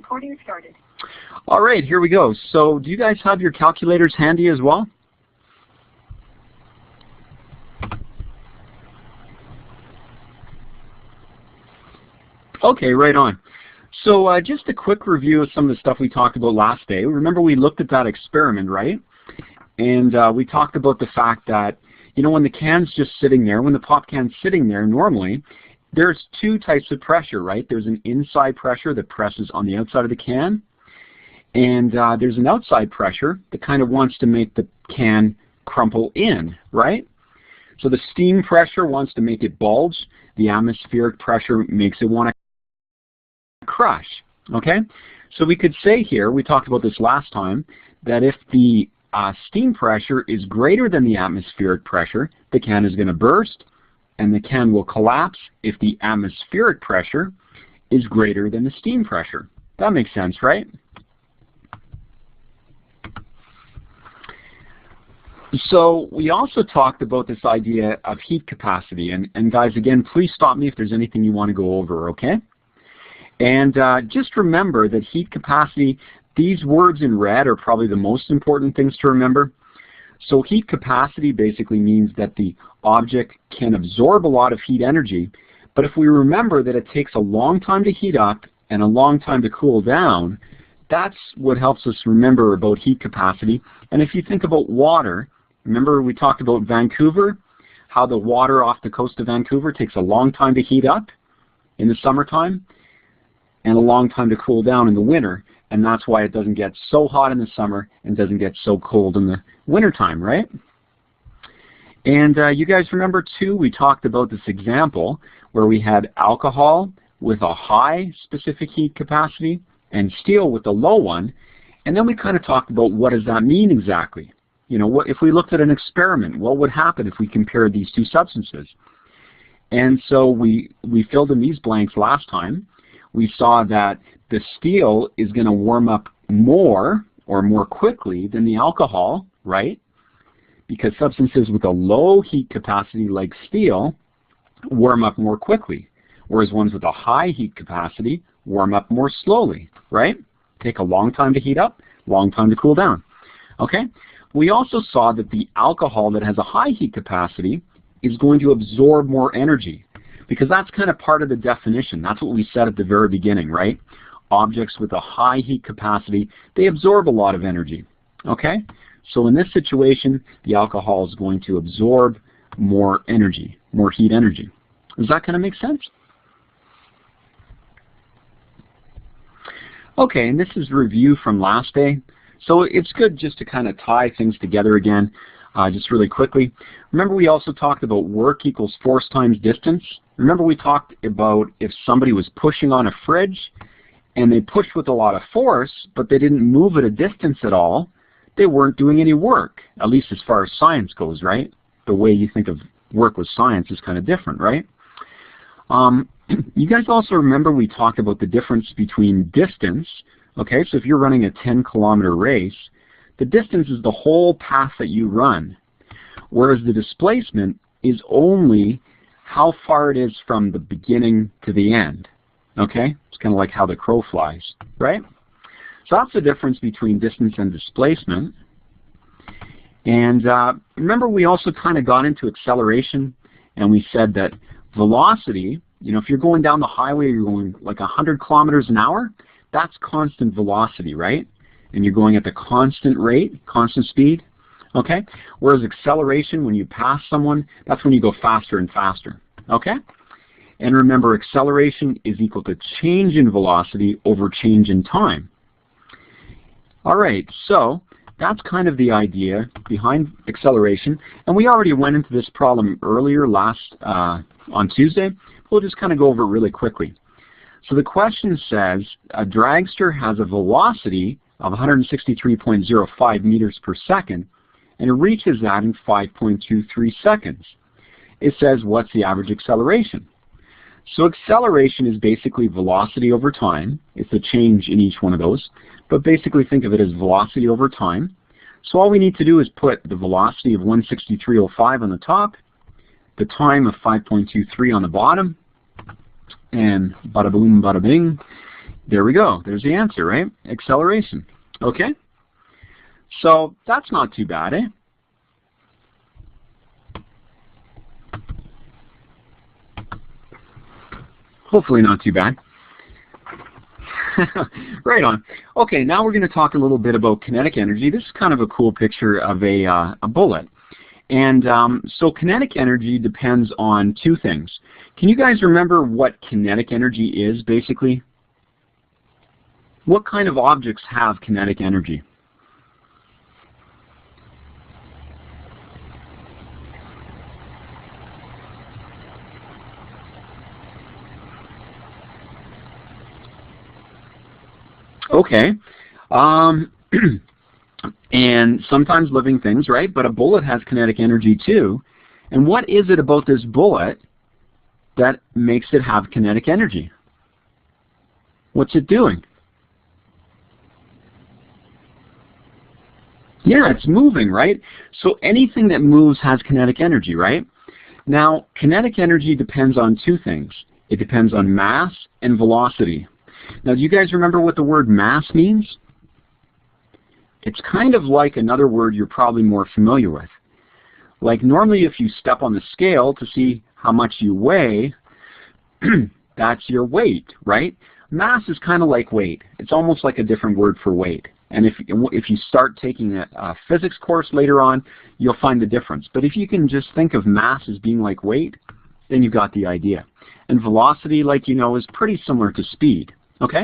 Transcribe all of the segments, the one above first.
Recording started. All right, here we go. So do you guys have your calculators handy as well? Okay, right on. So just a quick review of some of the stuff we talked about last day. Remember we looked at that experiment, right? And we talked about the fact that, you know, when the can's just sitting there, when the pop can's sitting there normally, there's two types of pressure, right? There's an inside pressure that presses on the outside of the can, and there's an outside pressure that kind of wants to make the can crumple in, right? So the steam pressure wants to make it bulge. The atmospheric pressure makes it want to crush, okay? So we could say here, we talked about this last time, that if the steam pressure is greater than the atmospheric pressure, the can is going to burst, and the can will collapse if the atmospheric pressure is greater than the steam pressure. That makes sense, right? So we also talked about this idea of heat capacity, and guys, again, please stop me if there's anything you want to go over, okay? And just remember that heat capacity, these words in red are probably the most important things to remember. So heat capacity basically means that the object can absorb a lot of heat energy, but if we remember that it takes a long time to heat up and a long time to cool down, that's what helps us remember about heat capacity. And if you think about water, remember we talked about Vancouver, how the water off the coast of Vancouver takes a long time to heat up in the summertime and a long time to cool down in the winter. And that's why it doesn't get so hot in the summer and doesn't get so cold in the wintertime, right? And you guys remember too, we talked about this example where we had alcohol with a high specific heat capacity and steel with a low one. And then we kind of talked about what does that mean exactly? You know, what if we looked at an experiment, what would happen if we compared these two substances? And so we filled in these blanks last time. We saw that the steel is going to warm up more or more quickly than the alcohol, right? Because substances with a low heat capacity like steel warm up more quickly, whereas ones with a high heat capacity warm up more slowly, right? Take a long time to heat up, long time to cool down. Okay? We also saw that the alcohol that has a high heat capacity is going to absorb more energy, because that's kind of part of the definition. That's what we said at the very beginning, right? Objects with a high heat capacity, they absorb a lot of energy, okay? So in this situation, the alcohol is going to absorb more energy, more heat energy. Does that kind of make sense? Okay, and this is review from last day. So it's good just to kind of tie things together again, just really quickly. Remember we also talked about work equals force times distance. Remember we talked about if somebody was pushing on a fridge and they pushed with a lot of force, but they didn't move at a distance at all, they weren't doing any work, at least as far as science goes, right? The way you think of work with science is kind of different, right? You guys also remember we talked about the difference between distance, okay? So if you're running a 10-kilometer race, the distance is the whole path that you run, whereas the displacement is only how far it is from the beginning to the end, okay? It's kind of like how the crow flies, right? So that's the difference between distance and displacement. And remember we also kind of got into acceleration, and we said that velocity, you know, if you're going down the highway, you're going like 100 kilometers an hour, that's constant velocity, right? And you're going at the constant rate, constant speed, okay? Whereas acceleration, when you pass someone, that's when you go faster and faster, okay? And remember, acceleration is equal to change in velocity over change in time. All right, so that's kind of the idea behind acceleration. And we already went into this problem earlier on Tuesday. We'll just kind of go over it really quickly. So the question says a dragster has a velocity of 163.05 meters per second, and it reaches that in 5.23 seconds. It says, what's the average acceleration? So acceleration is basically velocity over time. It's a change in each one of those, but basically think of it as velocity over time. So all we need to do is put the velocity of 163.05 on the top, the time of 5.23 on the bottom, and bada boom, bada bing, There we go. There's the answer, right? Acceleration. Okay? So that's not too bad, eh? Hopefully not too bad. Right on. Okay, now we're going to talk a little bit about kinetic energy. This is kind of a cool picture of a bullet. And so kinetic energy depends on two things. Can you guys remember what kinetic energy is, basically? What kind of objects have kinetic energy? Okay. And sometimes living things, right? But a bullet has kinetic energy too. And what is it about this bullet that makes it have kinetic energy? What's it doing? Yeah, it's moving, right? So anything that moves has kinetic energy, right? Now, kinetic energy depends on two things. It depends on mass and velocity. Now, do you guys remember what the word mass means? It's kind of like another word you're probably more familiar with. Like normally if you step on the scale to see how much you weigh, that's your weight, right? Mass is kind of like weight. It's almost like a different word for weight. And if you start taking a physics course later on, you'll find the difference. But if you can just think of mass as being like weight, then you've got the idea. And velocity, like you know, is pretty similar to speed. Okay?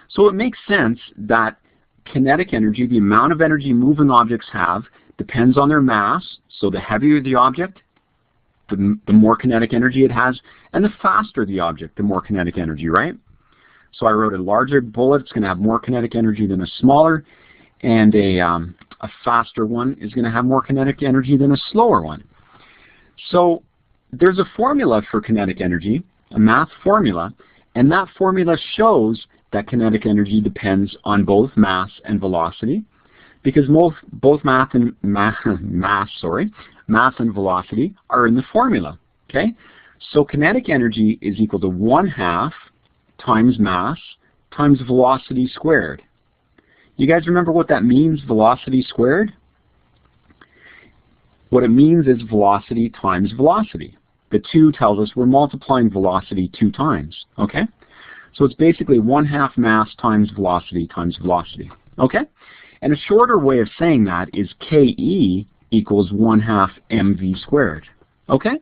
So it makes sense that kinetic energy, the amount of energy moving objects have, depends on their mass. So the heavier the object, the more kinetic energy it has, and the faster the object, the more kinetic energy, right? So I wrote a larger bullet, it's going to have more kinetic energy than a smaller, and a faster one is going to have more kinetic energy than a slower one. So there's a formula for kinetic energy, a math formula, and that formula shows that kinetic energy depends on both mass and velocity, because both mass and velocity are in the formula. Okay, so kinetic energy is equal to 1/2 times mass times velocity squared. You guys remember what that means, velocity squared? What it means is velocity times velocity. The 2 tells us we're multiplying velocity 2 times. Okay? So it's basically 1/2 mass times velocity times velocity. Okay? And a shorter way of saying that is KE equals 1/2 mv squared. Okay?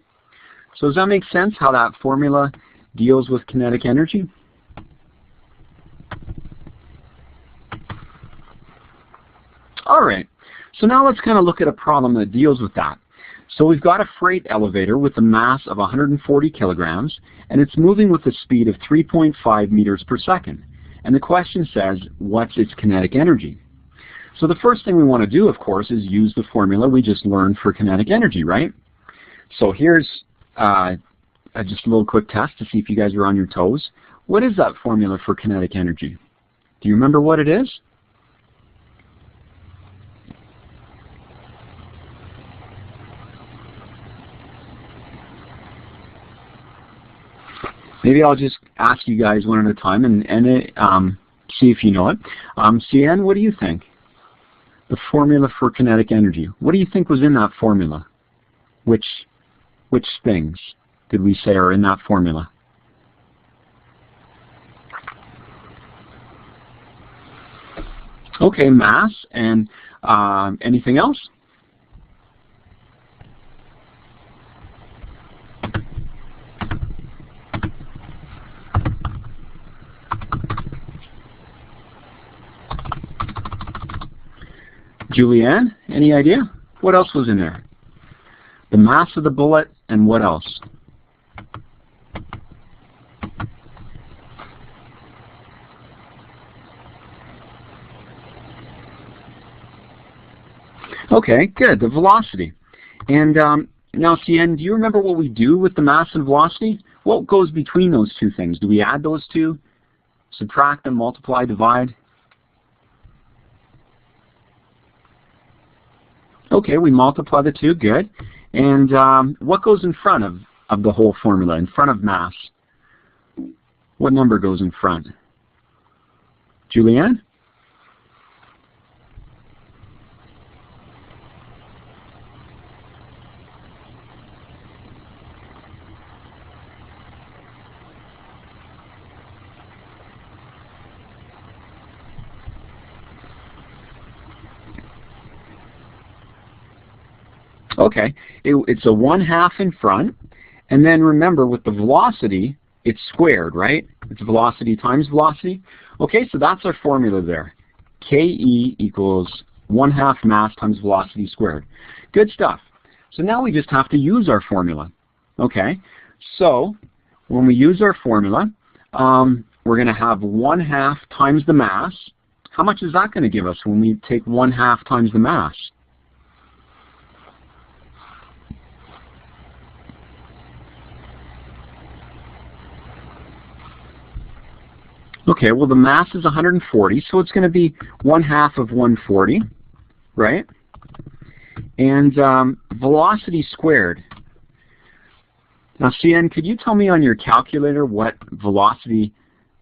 So does that make sense how that formula deals with kinetic energy? All right. So now let's kind of look at a problem that deals with that. So we've got a freight elevator with a mass of 140 kilograms, and it's moving with a speed of 3.5 meters per second. And the question says, what's its kinetic energy? So the first thing we want to do, of course, is use the formula we just learned for kinetic energy, right? So here's just a little quick test to see if you guys are on your toes. What is that formula for kinetic energy? Do you remember what it is? Maybe I'll just ask you guys one at a time and see if you know it. CN, what do you think? The formula for kinetic energy. What do you think was in that formula? Which things did we say are in that formula? Okay, mass and anything else? Julianne, any idea? What else was in there? The mass of the bullet and what else? Okay, good, the velocity. And now, CN, do you remember what we do with the mass and velocity? What goes between those two things? Do we add those two? Subtract them, multiply, divide? Okay, we multiply the two, good. And what goes in front of the whole formula, in front of mass? What number goes in front? Julianne? Okay, it's a 1/2 in front, and then remember with the velocity, it's squared, right? It's velocity times velocity. Okay, so that's our formula there. KE equals 1/2 mass times velocity squared. Good stuff. So now we just have to use our formula. Okay, so when we use our formula, we're going to have 1/2 times the mass. How much is that going to give us when we take 1/2 times the mass? Okay, well the mass is 140, so it's going to be 1/2 of 140, right? And velocity squared. Now, CN, could you tell me on your calculator what velocity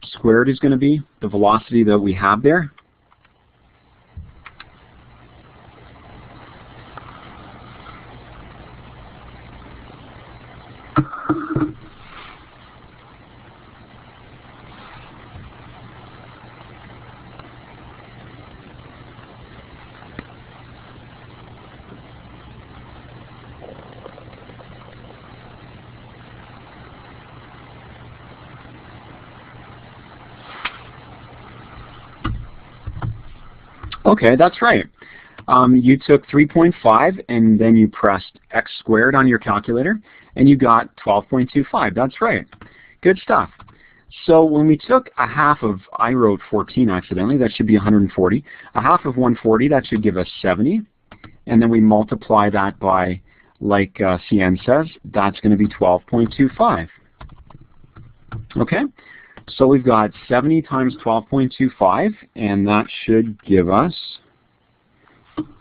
squared is going to be? The velocity that we have there? Okay, that's right. You took 3.5 and then you pressed x squared on your calculator and you got 12.25. That's right. Good stuff. So when we took 1/2 of, I wrote 14 accidentally, that should be 140. 1/2 of 140, that should give us 70. And then we multiply that by, like CN says, that's going to be 12.25. Okay? So we've got 70 times 12.25, and that should give us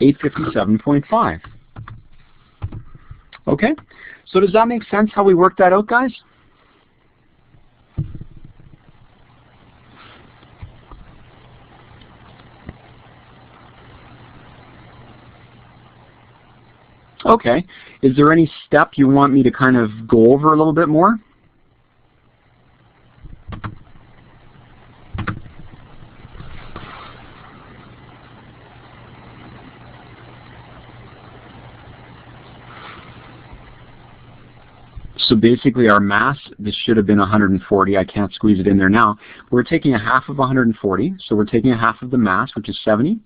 857.5. Okay? So does that make sense how we worked that out, guys? Okay. Is there any step you want me to kind of go over a little bit more? So basically our mass, this should have been 140. I can't squeeze it in there now. We're taking 1/2 of 140. So we're taking 1/2 of the mass, which is 70.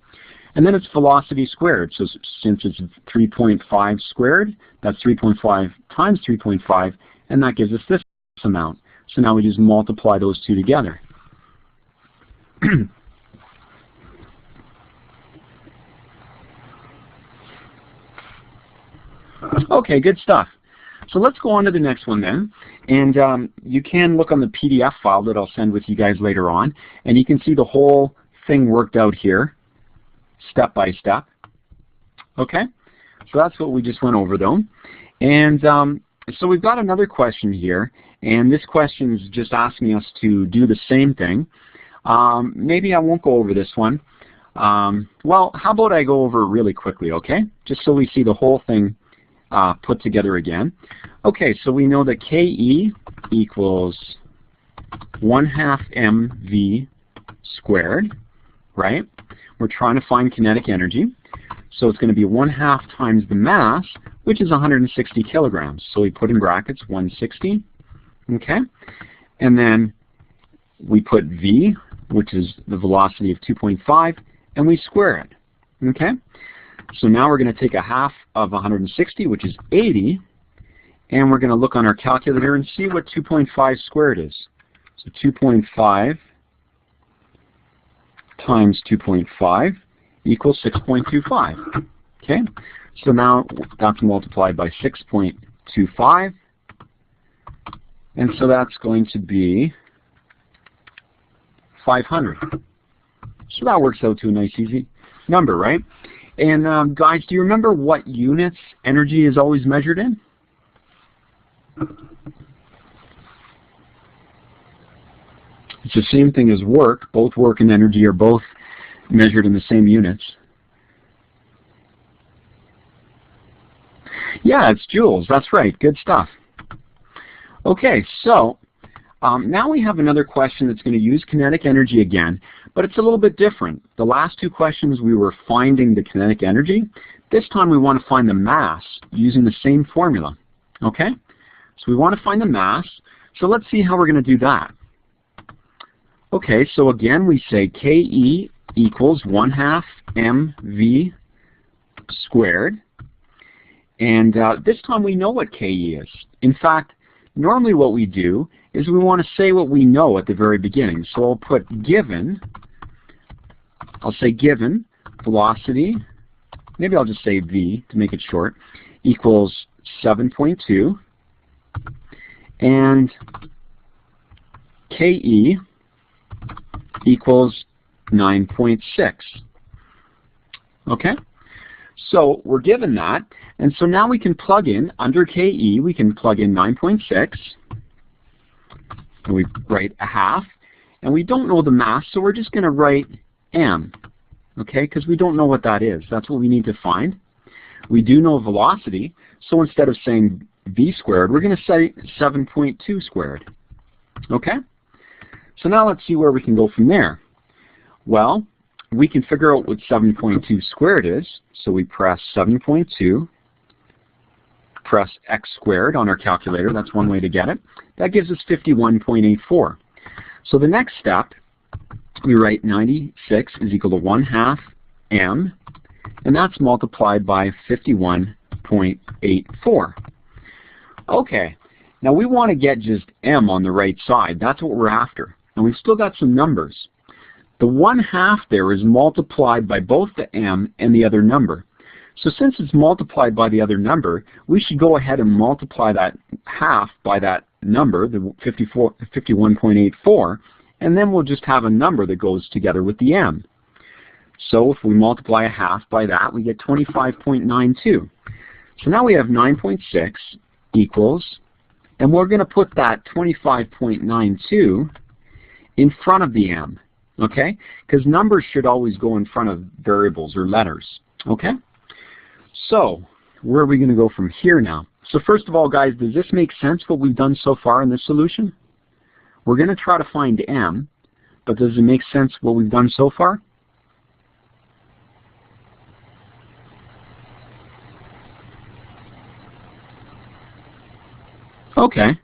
And then it's velocity squared. So since it's 3.5 squared, that's 3.5 times 3.5. And that gives us this amount. So now we just multiply those two together. Okay, good stuff. So let's go on to the next one then. And you can look on the PDF file that I'll send with you guys later on. And you can see the whole thing worked out here, step by step. Okay? So that's what we just went over though. And so we've got another question here. And this question is just asking us to do the same thing. Maybe I won't go over this one. Well, how about I go over it really quickly, okay? Just so we see the whole thing put together again. Okay, so we know that KE equals 1/2 mv squared, right? We're trying to find kinetic energy. So it's going to be 1/2 times the mass, which is 160 kilograms. So we put in brackets 160, okay? And then we put v, which is the velocity of 2.5, and we square it, okay? So now we're going to take 1/2 of 160, which is 80, and we're going to look on our calculator and see what 2.5 squared is. So 2.5 times 2.5 equals 6.25. Okay, so now that's multiplied by 6.25, and so that's going to be 500. So that works out to a nice easy number, right? And guys, do you remember what units energy is always measured in? It's the same thing as work. Both work and energy are both measured in the same units. Yeah, it's joules. That's right. Good stuff. Okay, so now we have another question that's going to use kinetic energy again, but it's a little bit different. The last two questions we were finding the kinetic energy. This time we want to find the mass using the same formula. Okay? So we want to find the mass. So let's see how we're going to do that. Okay, so again we say Ke equals 1/2 mv squared. And this time we know what Ke is. In fact, normally what we do is we want to say what we know at the very beginning. So I'll put given, I'll say given velocity, maybe I'll just say v to make it short, equals 7.2, and Ke equals 9.6. Okay? So we're given that, and so now we can plug in, under Ke, we can plug in 9.6, and we write 1/2, and we don't know the mass, so we're just going to write m, okay, because we don't know what that is. That's what we need to find. We do know velocity, so instead of saying v squared, we're going to say 7.2 squared. Okay? So now let's see where we can go from there. Well, we can figure out what 7.2 squared is, so we press 7.2, press x squared on our calculator. That's one way to get it. That gives us 51.84. So the next step, we write 96 is equal to 1/2 m, and that's multiplied by 51.84. Okay, now we want to get just m on the right side. That's what we're after. And we've still got some numbers. The 1/2 there is multiplied by both the m and the other number. So since it's multiplied by the other number, we should go ahead and multiply that 1/2 by that number, the 51.84, and then we'll just have a number that goes together with the m. So if we multiply 1/2 by that, we get 25.92. So now we have 9.6 equals, and we're going to put that 25.92 in front of the m. Okay? Because numbers should always go in front of variables or letters. Okay? So, where are we going to go from here now? So first of all, guys, does this make sense, what we've done so far in this solution? We're going to try to find m, but does it make sense what we've done so far? Okay.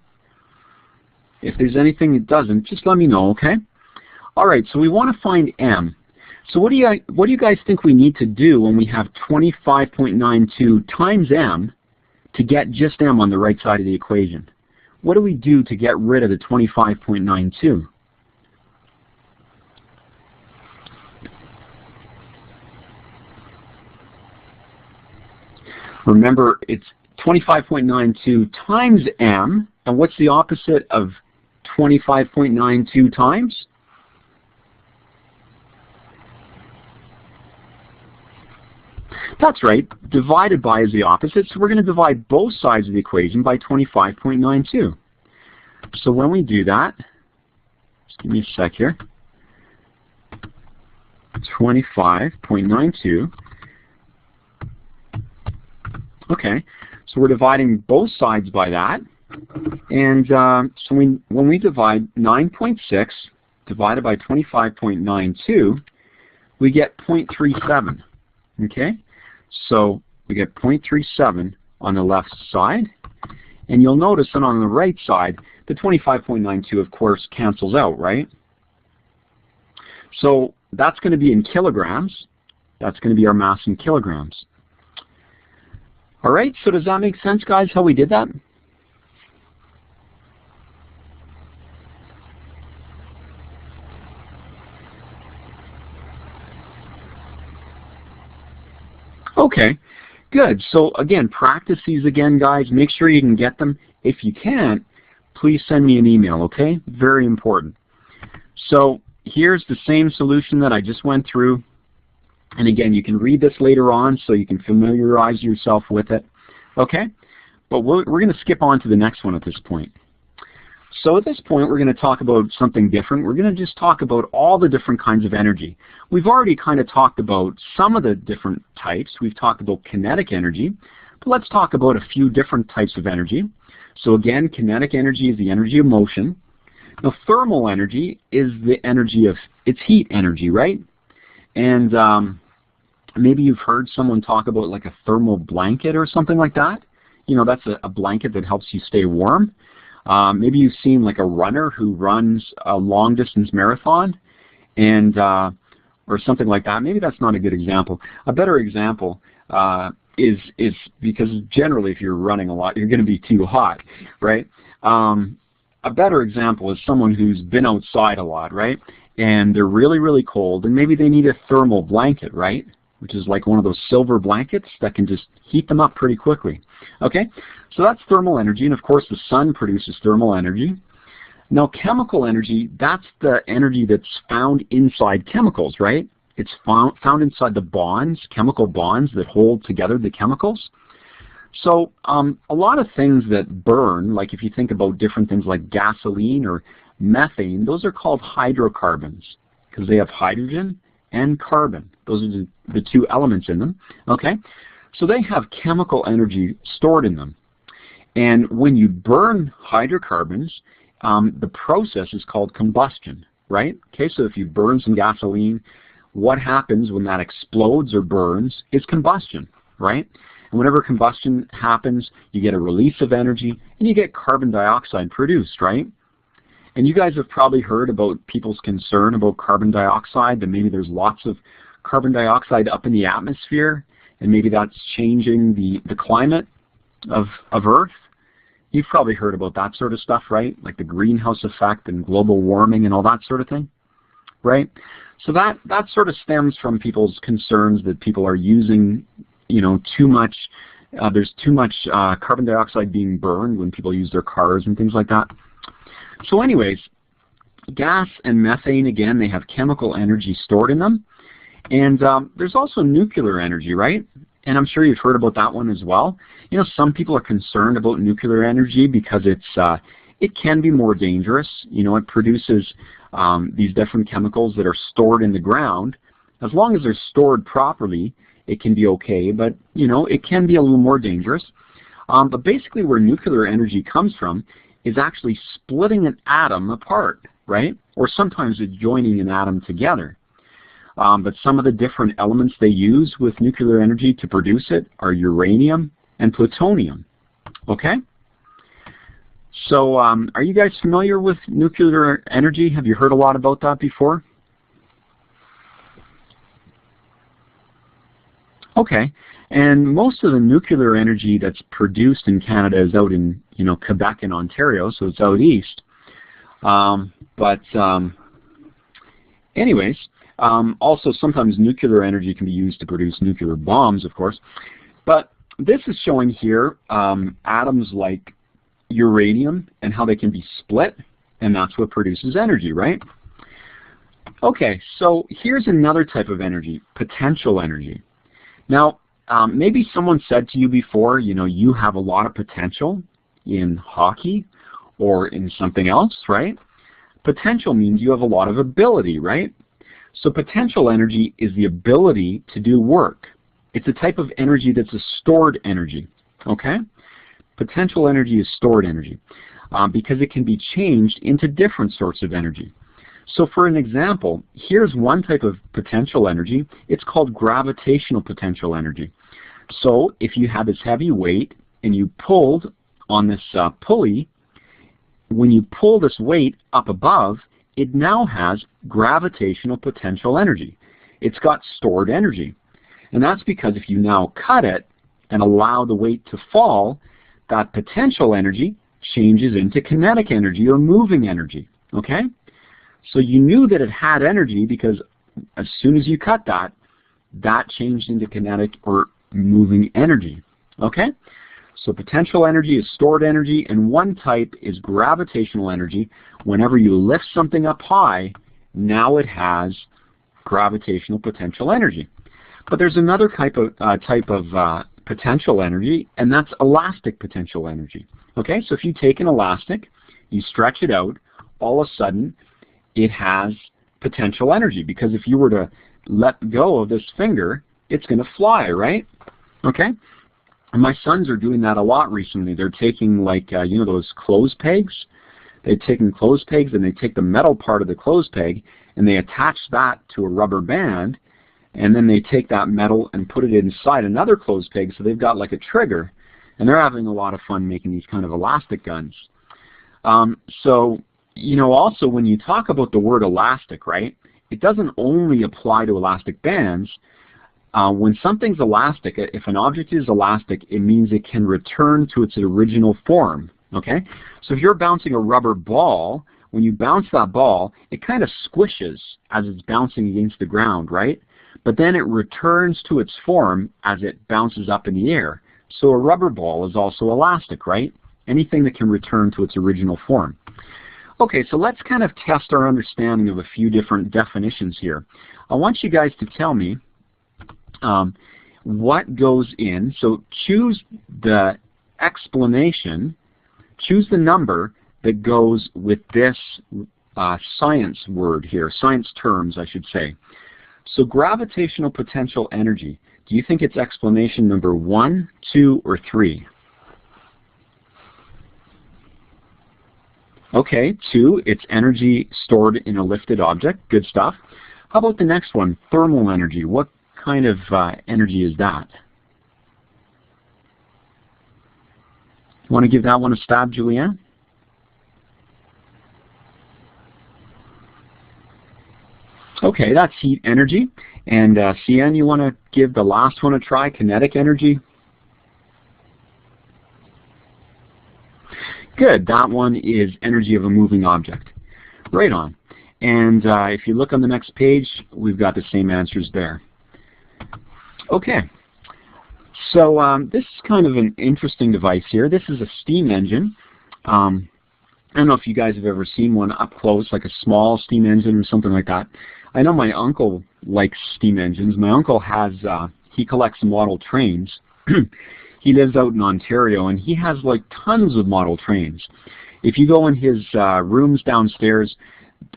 If there's anything that doesn't, just let me know, okay? All right, so we want to find m. So what do you guys think we need to do when we have 25.92 times m to get just m on the right side of the equation? What do we do to get rid of the 25.92? Remember, it's 25.92 times m, and what's the opposite of 25.92 times? That's right, divided by is the opposite, so we're going to divide both sides of the equation by 25.92. So when we do that, just give me a sec here, 25.92, okay, so we're dividing both sides by that, and so when we divide 9.6 divided by 25.92, we get 0.37, okay? So we get 0.37 on the left side, and you'll notice that on the right side, the 25.92 of course cancels out, right? So that's going to be in kilograms. That's going to be our mass in kilograms. All right, so does that make sense, guys, how we did that? Okay, good. So again, practice these again, guys. Make sure you can get them. If you can't, please send me an email, okay? Very important. So here's the same solution that I just went through. And again, you can read this later on so you can familiarize yourself with it, okay? But we're going to skip on to the next one at this point. So at this point, we're going to talk about something different. We're going to just talk about all the different kinds of energy. We've already kind of talked about some of the different types. We've talked about kinetic energy, but let's talk about a few different types of energy. So again, kinetic energy is the energy of motion. Now, thermal energy is the energy of, it's heat energy, right? And maybe you've heard someone talk about like a thermal blanket or something like that. You know, that's a blanket that helps you stay warm. Maybe you've seen like a runner who runs a long distance marathon and or something like that. Maybe that's not a good example. A better example is because generally if you're running a lot, you're going to be too hot, right? A better example is someone who's been outside a lot, right? And they're really, really cold, and maybe they need a thermal blanket, right? Which is like one of those silver blankets that can just heat them up pretty quickly. Okay, so that's thermal energy, and of course the sun produces thermal energy. Now chemical energy, that's the energy that's found inside chemicals, right? It's found inside the bonds, chemical bonds that hold together the chemicals. So a lot of things that burn, like if you think about different things like gasoline or methane, those are called hydrocarbons because they have hydrogen and carbon. Those are the two elements in them. Okay, so they have chemical energy stored in them. And when you burn hydrocarbons, the process is called combustion, right? Okay, so if you burn some gasoline, what happens when that explodes or burns is combustion, right? And whenever combustion happens, you get a release of energy and you get carbon dioxide produced, right? And you guys have probably heard about people's concern about carbon dioxide, that maybe there's lots of carbon dioxide up in the atmosphere, and maybe that's changing the climate of Earth. You've probably heard about that sort of stuff, right? Like the greenhouse effect and global warming and all that sort of thing, right? So that sort of stems from people's concerns that people are using, you know, too much, there's too much carbon dioxide being burned when people use their cars and things like that. So anyways, gas and methane, again, they have chemical energy stored in them. And there's also nuclear energy, right? And I'm sure you've heard about that one as well. You know, some people are concerned about nuclear energy because it can be more dangerous. You know, it produces these different chemicals that are stored in the ground. As long as they're stored properly, it can be okay, but, you know, it can be a little more dangerous. But basically where nuclear energy comes from is actually splitting an atom apart, right? Or sometimes it's joining an atom together. But some of the different elements they use with nuclear energy to produce it are uranium and plutonium. Okay? So are you guys familiar with nuclear energy? Have you heard a lot about that before? Okay. And most of the nuclear energy that's produced in Canada is out in, you know, Quebec and Ontario, so it's out east. Anyways, also sometimes nuclear energy can be used to produce nuclear bombs, of course. But this is showing here atoms like uranium and how they can be split, and that's what produces energy, right? Okay, so here's another type of energy, potential energy. Now, maybe someone said to you before, you know, you have a lot of potential in hockey or in something else, right? Potential means you have a lot of ability, right? So potential energy is the ability to do work. It's a type of energy that's a stored energy, okay? Potential energy is stored energy because it can be changed into different sorts of energy. So for an example, here's one type of potential energy. It's called gravitational potential energy. So if you have this heavy weight and you pulled on this pulley, when you pull this weight up above, it now has gravitational potential energy. It's got stored energy. And that's because if you now cut it and allow the weight to fall, that potential energy changes into kinetic energy or moving energy, okay? So you knew that it had energy because as soon as you cut that, that changed into kinetic or moving energy, okay? So potential energy is stored energy, and one type is gravitational energy. Whenever you lift something up high, now it has gravitational potential energy. But there's another type of potential energy, and that's elastic potential energy. Okay, so if you take an elastic, you stretch it out, all of a sudden it has potential energy, because if you were to let go of this finger, it's going to fly, right? Okay? And my sons are doing that a lot recently. They're taking, like, you know, those clothes pegs? They've taken clothes pegs and they take the metal part of the clothes peg and they attach that to a rubber band, and then they take that metal and put it inside another clothes peg, so they've got like a trigger, and they're having a lot of fun making these kind of elastic guns. So, you know, also when you talk about the word elastic, right, it doesn't only apply to elastic bands. When something's elastic, if an object is elastic, it means it can return to its original form. Okay? So if you're bouncing a rubber ball, when you bounce that ball, it kind of squishes as it's bouncing against the ground, right? But then it returns to its form as it bounces up in the air. So a rubber ball is also elastic, right? Anything that can return to its original form. Okay, so let's kind of test our understanding of a few different definitions here. I want you guys to tell me what goes in. So choose the explanation, choose the number that goes with this science word here, science terms, I should say. So gravitational potential energy, do you think it's explanation number 1, 2, or 3? Okay, 2, it's energy stored in a lifted object. Good stuff. How about the next one, thermal energy? What kind of energy is that? Want to give that one a stab, Julianne? Okay, that's heat energy. And CN, you want to give the last one a try, kinetic energy? Good, that one is energy of a moving object. Right on. And if you look on the next page, we've got the same answers there. Okay, so this is kind of an interesting device here. This is a steam engine. I don't know if you guys have ever seen one up close, like a small steam engine or something like that. I know my uncle likes steam engines. My uncle has, he collects model trains. He lives out in Ontario, and he has like tons of model trains. If you go in his rooms downstairs,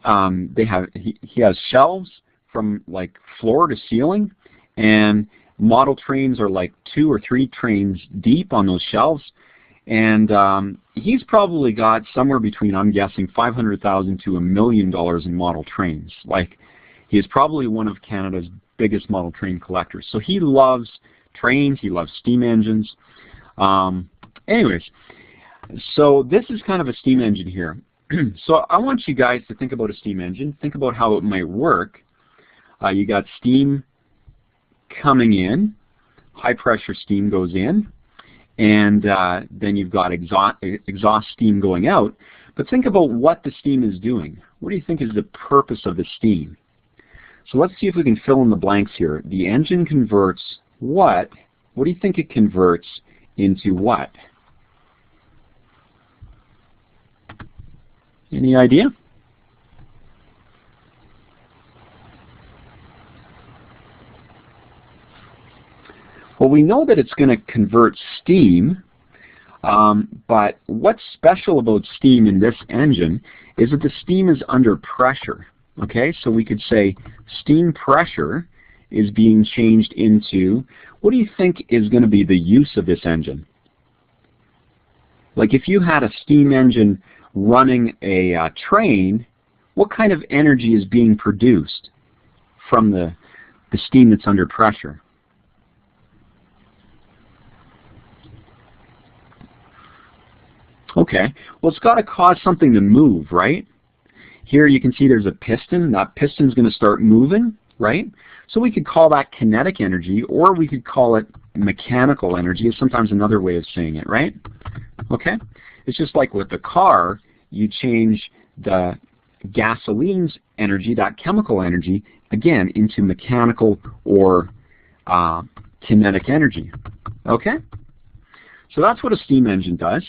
he has shelves from like floor to ceiling, and model trains are like 2 or 3 trains deep on those shelves. And he's probably got somewhere between, I'm guessing, $500,000 to $1 million in model trains. Like, he is probably one of Canada's biggest model train collectors. So he loves trains, he loves steam engines. Anyways, so this is kind of a steam engine here. So I want you guys to think about a steam engine. Think about how it might work. You got steam coming in, high pressure steam goes in, and then you've got exhaust steam going out. But think about what the steam is doing. What do you think is the purpose of the steam? So let's see if we can fill in the blanks here. The engine converts what? What do you think it converts into what? Any idea? Well, we know that it's going to convert steam, but what's special about steam in this engine is that the steam is under pressure. Okay, so we could say steam pressure is being changed into, what do you think is going to be the use of this engine? Like if you had a steam engine running a train, what kind of energy is being produced from the steam that's under pressure? Okay, well, it's got to cause something to move, right? Here you can see there's a piston. That piston's going to start moving, right? So we could call that kinetic energy, or we could call it mechanical energy. Is sometimes another way of saying it, right? Okay? It's just like with the car, you change the gasoline's energy, that chemical energy, again, into mechanical or kinetic energy. Okay? So that's what a steam engine does.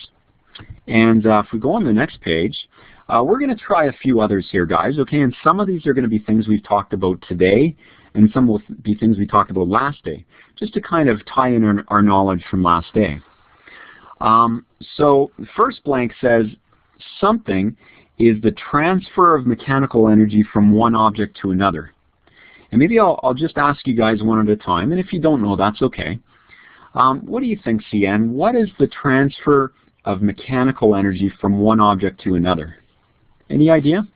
And if we go on the next page, we're going to try a few others here, guys, okay? And some of these are going to be things we've talked about today, and some will be things we talked about last day, just to kind of tie in our knowledge from last day. So first blank says, something is the transfer of mechanical energy from one object to another. And maybe I'll just ask you guys one at a time, and if you don't know, that's okay. What do you think, CN? What is the transfer of mechanical energy from one object to another? Any idea?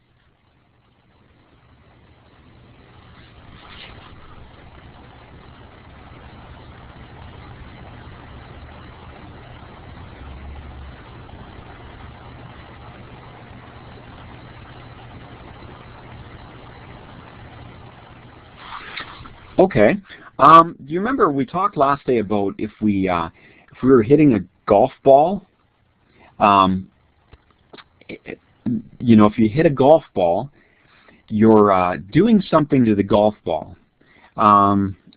Okay. Do you remember we talked last day about if we were hitting a golf ball, you know, if you hit a golf ball, you're doing something to the golf ball.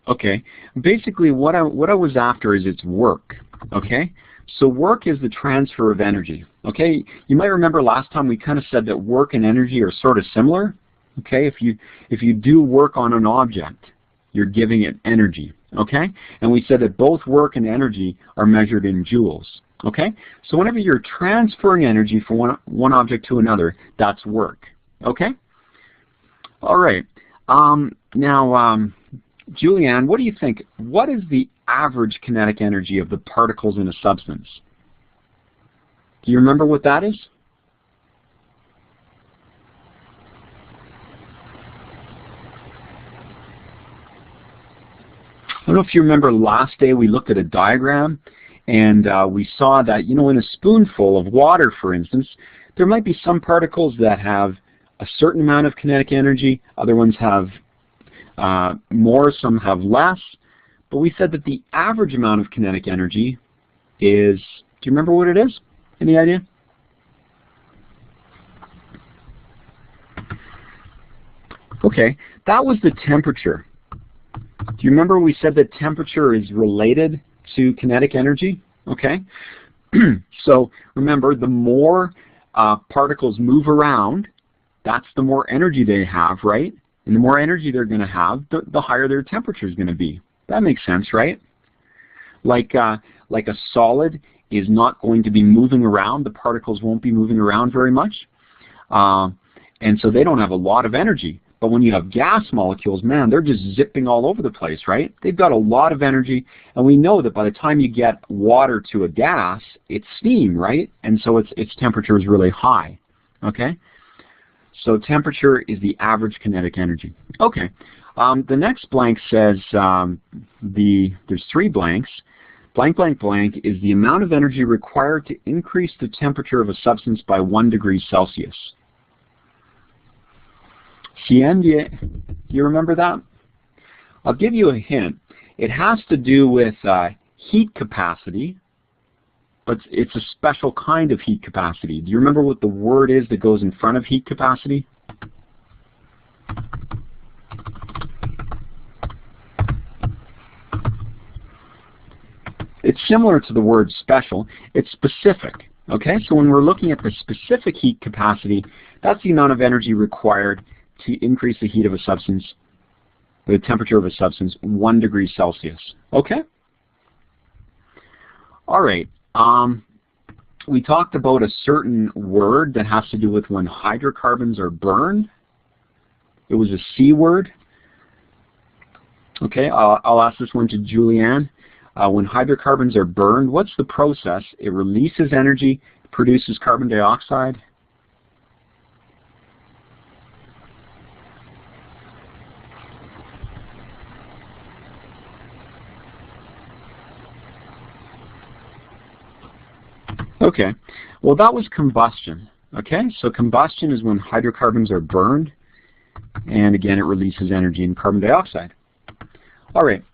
Okay. Basically, what I was after is it's work. Okay. So work is the transfer of energy. Okay. You might remember last time we kind of said that work and energy are sort of similar. Okay. If you do work on an object, you're giving it energy, okay? And we said that both work and energy are measured in joules, okay? So whenever you're transferring energy from one object to another, that's work, okay? All right. Now, Julianne, what do you think? What is the average kinetic energy of the particles in a substance? Do you remember what that is? I don't know if you remember last day we looked at a diagram and we saw that, you know, in a spoonful of water, for instance, there might be some particles that have a certain amount of kinetic energy, other ones have more, some have less, but we said that the average amount of kinetic energy is, do you remember what it is? Any idea? Okay, that was the temperature. Do you remember we said that temperature is related to kinetic energy? Okay. So remember, the more particles move around, that's the more energy they have, right? And the more energy they're going to have, the higher their temperature is going to be. That makes sense, right? Like a solid is not going to be moving around. The particles won't be moving around very much. And so they don't have a lot of energy. But when you have gas molecules, man, they're just zipping all over the place, right? They've got a lot of energy, and we know that by the time you get water to a gas, it's steam, right? And so its temperature is really high, okay? So temperature is the average kinetic energy. Okay, the next blank says, there's three blanks. Blank, blank, blank is the amount of energy required to increase the temperature of a substance by 1 degree Celsius. CN, do you remember that? I'll give you a hint. It has to do with heat capacity, but it's a special kind of heat capacity. Do you remember what the word is that goes in front of heat capacity? It's similar to the word special. It's specific. Okay, so when we're looking at the specific heat capacity, that's the amount of energy required to increase the heat of a substance, the temperature of a substance, 1 degree Celsius. Okay? All right. We talked about a certain word that has to do with when hydrocarbons are burned. It was a C word. Okay, I'll ask this one to Julianne. When hydrocarbons are burned, what's the process? It releases energy, produces carbon dioxide. Okay, well that was combustion. Okay, so combustion is when hydrocarbons are burned, and again it releases energy and carbon dioxide. All right,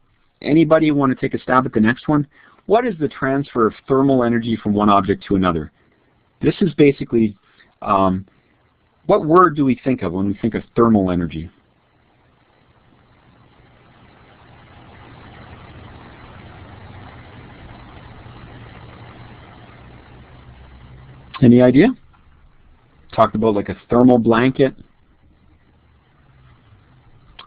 anybody want to take a stab at the next one? What is the transfer of thermal energy from one object to another? This is basically, what word do we think of when we think of thermal energy? Any idea? Talked about like a thermal blanket.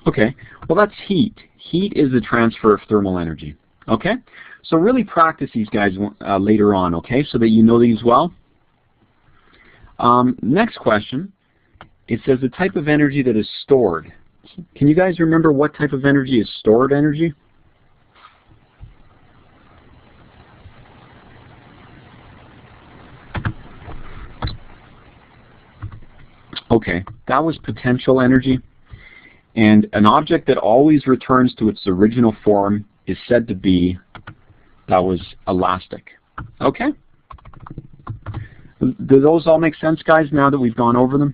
Okay, well that's heat. Heat is the transfer of thermal energy. Okay, so really practice these guys later on, okay, so that you know these well. Next question. It says the type of energy that is stored. Can you guys remember what type of energy is stored energy? Okay, that was potential energy. And an object that always returns to its original form is said to be, that was elastic. Okay? Do those all make sense, guys, now that we've gone over them?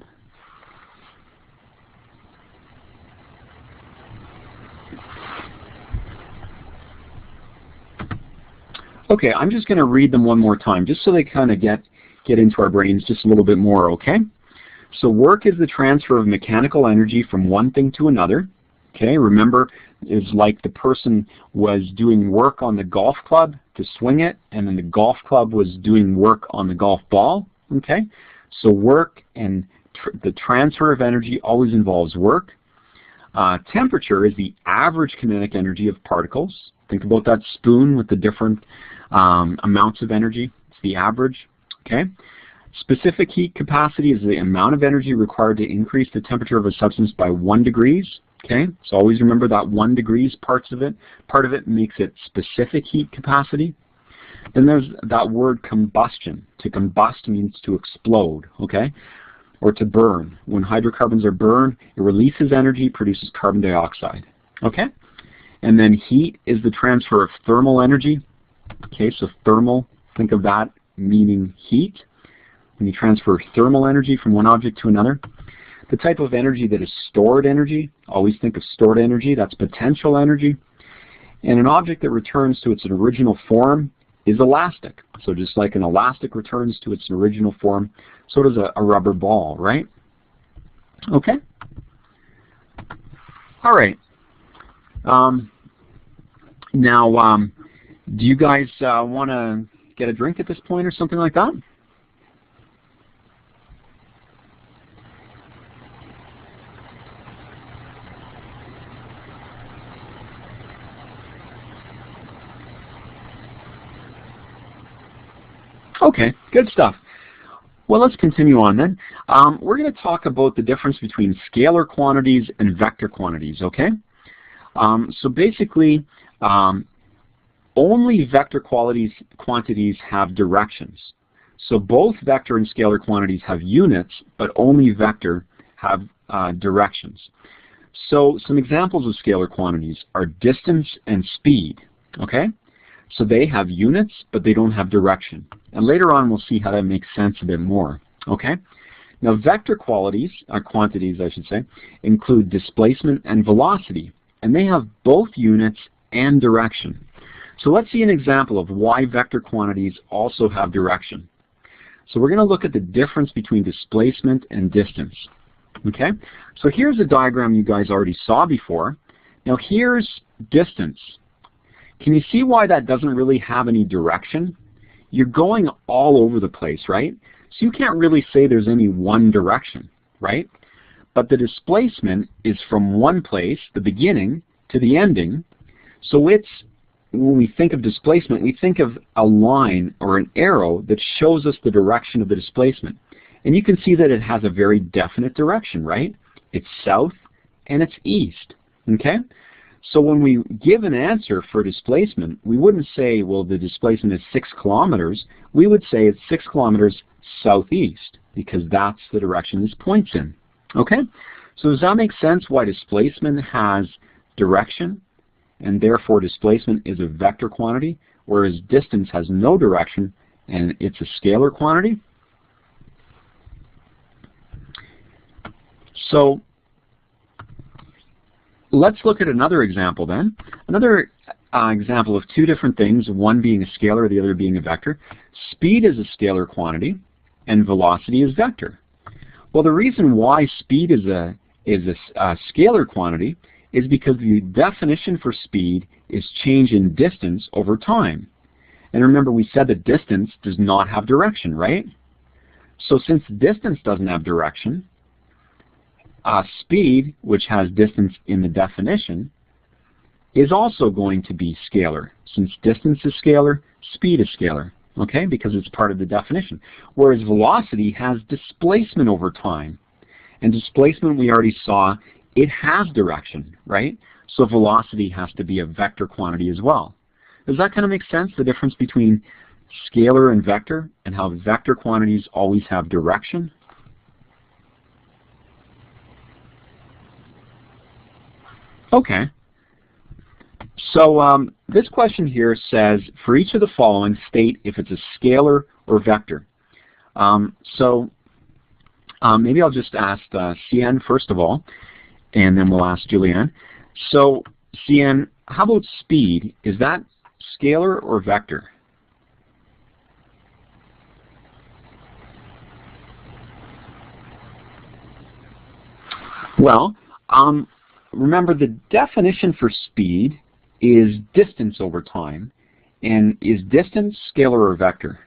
Okay, I'm just going to read them one more time, just so they kind of get into our brains just a little bit more, okay? So work is the transfer of mechanical energy from one thing to another. Okay, remember, it's like the person was doing work on the golf club to swing it, and then the golf club was doing work on the golf ball. Okay, so work and the transfer of energy always involves work. Temperature is the average kinetic energy of particles. Think about that spoon with the different amounts of energy. It's the average. Okay. Specific heat capacity is the amount of energy required to increase the temperature of a substance by 1 degree. Okay, so always remember that 1 degree part of it makes it specific heat capacity. Then there's that word combustion. To combust means to explode, okay, or to burn. When hydrocarbons are burned, it releases energy, produces carbon dioxide. Okay, and then heat is the transfer of thermal energy. Okay, so thermal, think of that meaning heat. When you transfer thermal energy from one object to another. The type of energy that is stored energy, always think of stored energy, that's potential energy. And an object that returns to its original form is elastic. So just like an elastic returns to its original form, so does a rubber ball, right? Okay. All right. Now, do you guys want to get a drink at this point or something like that? Okay, good stuff. Well, let's continue on then. We're going to talk about the difference between scalar quantities and vector quantities, okay? So basically, only vector quantities have directions. So both vector and scalar quantities have units, but only vector have directions. So some examples of scalar quantities are distance and speed, okay? So they have units, but they don't have direction. And later on, we'll see how that makes sense a bit more. Okay? Now, vector quantities, I should say, include displacement and velocity, and they have both units and direction. So let's see an example of why vector quantities also have direction. So we're going to look at the difference between displacement and distance. Okay? So here's a diagram you guys already saw before. Now here's distance. Can you see why that doesn't really have any direction? You're going all over the place, right? So you can't really say there's any one direction, right? But the displacement is from one place, the beginning, to the ending. So it's, when we think of displacement, we think of a line or an arrow that shows us the direction of the displacement. And you can see that it has a very definite direction, right? It's south and it's east, okay? So when we give an answer for displacement, we wouldn't say, well, the displacement is 6 kilometers. We would say it's 6 kilometers southeast, because that's the direction this points in. Okay? So does that make sense why displacement has direction, and therefore displacement is a vector quantity, whereas distance has no direction, and it's a scalar quantity? So let's look at another example then. Another example of two different things, one being a scalar, the other being a vector. Speed is a scalar quantity, and velocity is vector. Well, the reason why speed is a scalar quantity is because the definition for speed is change in distance over time. And remember, we said that distance does not have direction, right? So since distance doesn't have direction, speed, which has distance in the definition, is also going to be scalar. Since distance is scalar, speed is scalar. okay, because it's part of the definition. Whereas velocity has displacement over time. And displacement, we already saw, it has direction, right? So velocity has to be a vector quantity as well. Does that kind of make sense, the difference between scalar and vector, and how vector quantities always have direction? Okay. So this question here says, for each of the following, state if it's a scalar or vector. Maybe I'll just ask CN first of all, and then we'll ask Julianne. So CN, how about speed? Is that scalar or vector? Well, remember the definition for speed is distance over time. And is distance scalar or vector?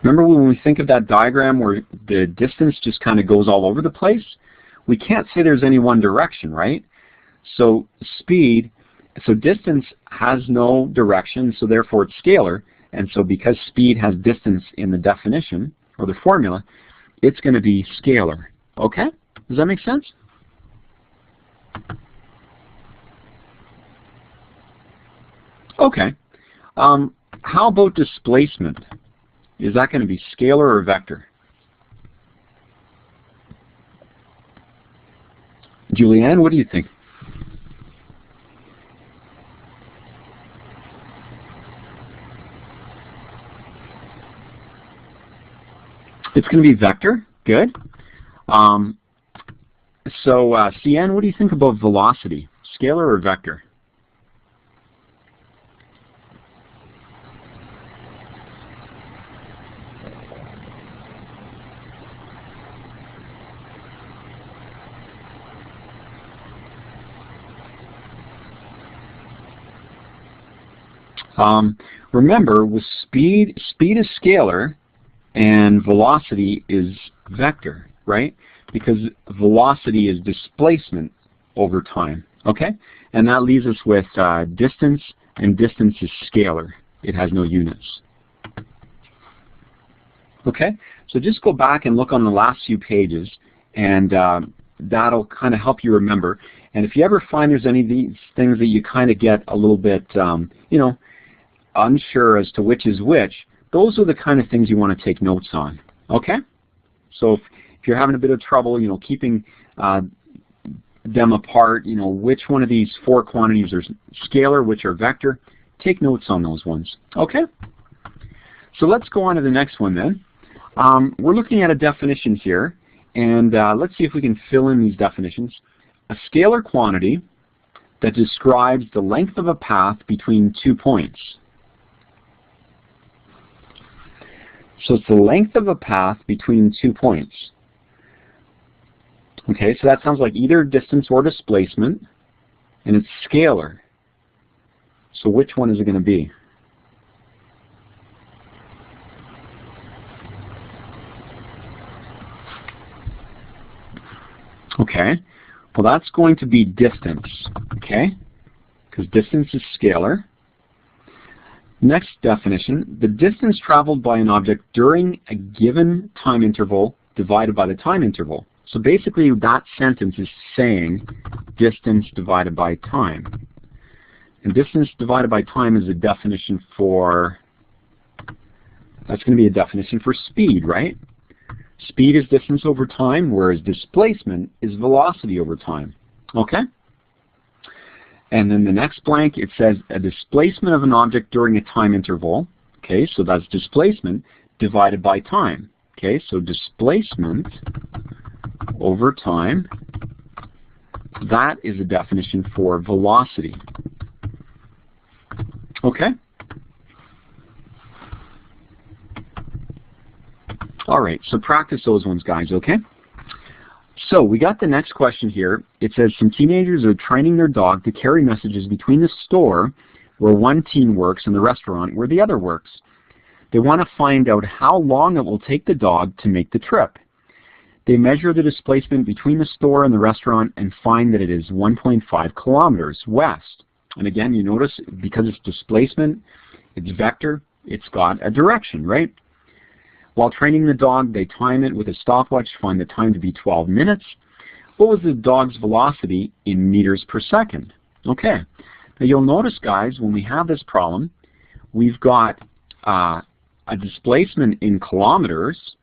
Remember when we think of that diagram where the distance just kind of goes all over the place? We can't say there's any one direction, right? So distance has no direction, so therefore it's scalar. And so because speed has distance in the definition, or the formula, it's going to be scalar. Okay? Does that make sense? Okay. How about displacement? Is that going to be scalar or vector? Julianne, what do you think? It's going to be vector. Good. CN, what do you think about velocity? Scalar or vector? Remember, with speed is scalar and velocity is vector, right? Because velocity is displacement over time, okay? And that leaves us with distance, and distance is scalar. It has no units. Okay, so just go back and look on the last few pages, and that'll kind of help you remember. And if you ever find there's any of these things that you kind of get a little bit, you know, unsure as to which is which, those are the kind of things you want to take notes on. Okay? So if you're having a bit of trouble, you know, keeping them apart, you know, which one of these four quantities are scalar, which are vector, take notes on those ones. Okay? So let's go on to the next one then. We're looking at a definition here, and let's see if we can fill in these definitions. A scalar quantity that describes the length of a path between 2 points. So it's the length of a path between 2 points. Okay, so that sounds like either distance or displacement, and it's scalar. So which one is it going to be? Okay, well that's going to be distance, okay, because distance is scalar. Next definition, the distance traveled by an object during a given time interval divided by the time interval. So basically that sentence is saying distance divided by time. And distance divided by time is a definition for, that's going to be a definition for speed, right? Speed is distance over time, whereas displacement is velocity over time. Okay? And then the next blank, it says a displacement of an object during a time interval. Okay, so that's displacement divided by time. Okay, so displacement over time, that is a definition for velocity. Okay? All right, so practice those ones, guys, okay? So we got the next question here. It says some teenagers are training their dog to carry messages between the store where one teen works and the restaurant where the other works. They want to find out how long it will take the dog to make the trip. They measure the displacement between the store and the restaurant and find that it is 1.5 kilometers west. And again, you notice because it's displacement, it's vector, it's got a direction, right? While training the dog, they time it with a stopwatch to find the time to be 12 minutes. What was the dog's velocity in meters per second? Okay. Now you'll notice, guys, when we have this problem, we've got a displacement in kilometers,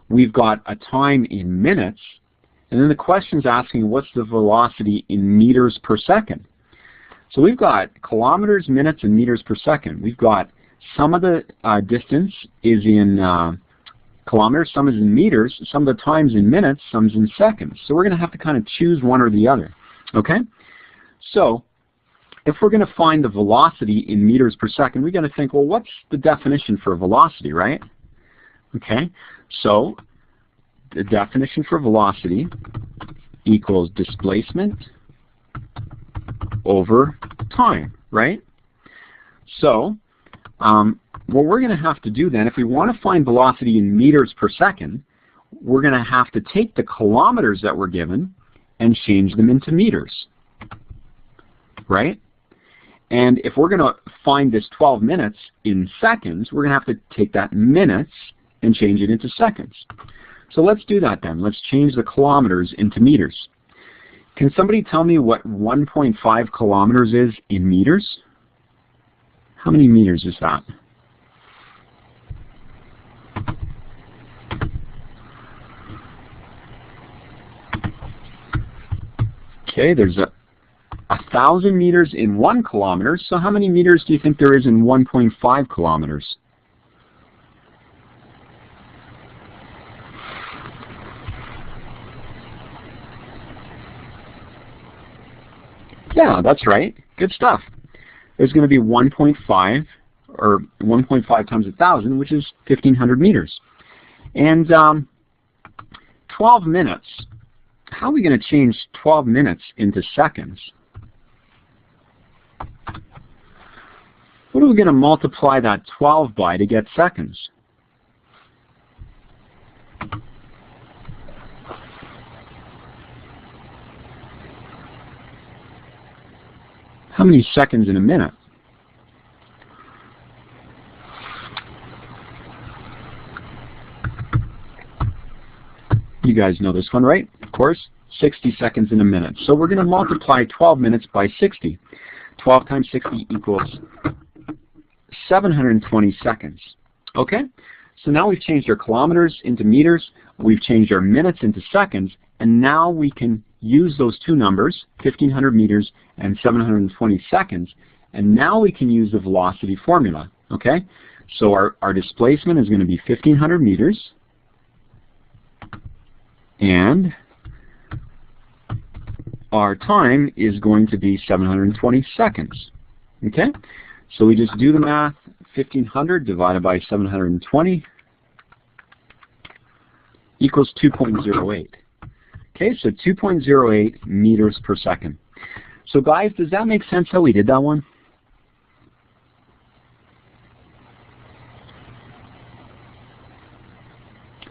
we've got a time in minutes, and then the question's asking what's the velocity in meters per second. So we've got kilometers, minutes, and meters per second. We've got some of the distance is in kilometers, some is in meters, some of the time's in minutes, some's in seconds. So we're going to have to kind of choose one or the other. Okay? So if we're going to find the velocity in meters per second, we're going to think, well, what's the definition for velocity, right? Okay? So the definition for velocity equals displacement over time, right? So what we're going to have to do then, if we want to find velocity in meters per second, we're going to have to take the kilometers that we're given and change them into meters, right? And if we're going to find this 12 minutes in seconds, we're going to have to take that minutes and change it into seconds. So let's do that then. Let's change the kilometers into meters. Can somebody tell me what 1.5 kilometers is in meters? How many meters is that? Okay, there's 1,000 meters in 1 kilometer. So how many meters do you think there is in 1.5 kilometers? Yeah, that's right. Good stuff. There's going to be 1.5 or 1.5 times 1,000, which is 1,500 meters. And 12 minutes. How are we going to change 12 minutes into seconds? What are we going to multiply that 12 by to get seconds? How many seconds in a minute? You guys know this one, right? Of course, 60 seconds in a minute. So we're going to multiply 12 minutes by 60. 12 times 60 equals 720 seconds. Okay? So now we've changed our kilometers into meters, we've changed our minutes into seconds, and now we can use those two numbers, 1,500 meters and 720 seconds, and now we can use the velocity formula. Okay? So our displacement is going to be 1,500 meters, and our time is going to be 720 seconds. Okay? So we just do the math. 1,500 divided by 720 equals 2.08. Okay, so 2.08 meters per second. So guys, does that make sense how we did that one?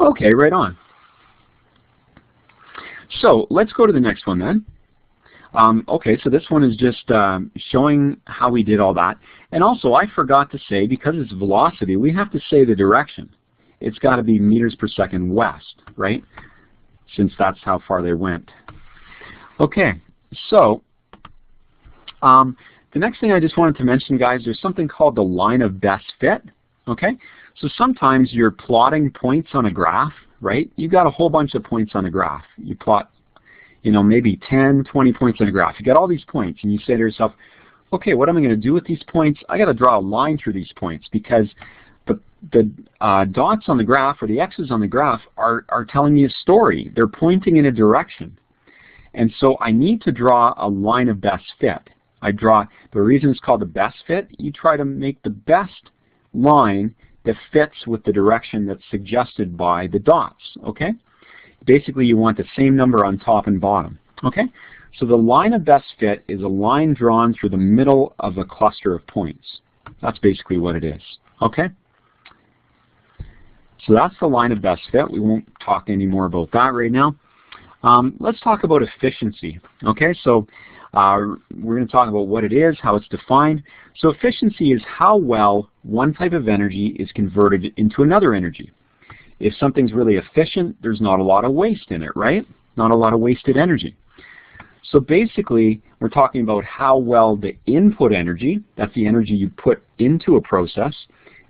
Okay, right on. So let's go to the next one then. Okay, so this one is just showing how we did all that. And also, I forgot to say, because it's velocity, we have to say the direction. It's got to be meters per second west, right? Since that's how far they went. Okay, so the next thing I just wanted to mention, guys, there's something called the line of best fit. Okay, so sometimes you're plotting points on a graph, right? You've got a whole bunch of points on a graph. You plot, you know, maybe 10, 20 points on a graph. You got all these points, and you say to yourself, okay, what am I going to do with these points? I got to draw a line through these points because the dots on the graph, or the X's on the graph, are telling me a story. They're pointing in a direction. And so I need to draw a line of best fit. The reason it's called the best fit, you try to make the best line that fits with the direction that's suggested by the dots, okay? Basically, you want the same number on top and bottom, okay? So the line of best fit is a line drawn through the middle of a cluster of points. That's basically what it is, okay? So that's the line of best fit. We won't talk any more about that right now. Let's talk about efficiency. Okay, so we're going to talk about what it is, how it's defined. So efficiency is how well one type of energy is converted into another energy. If something's really efficient, there's not a lot of waste in it, right? Not a lot of wasted energy. So basically, we're talking about how well the input energy, that's the energy you put into a process,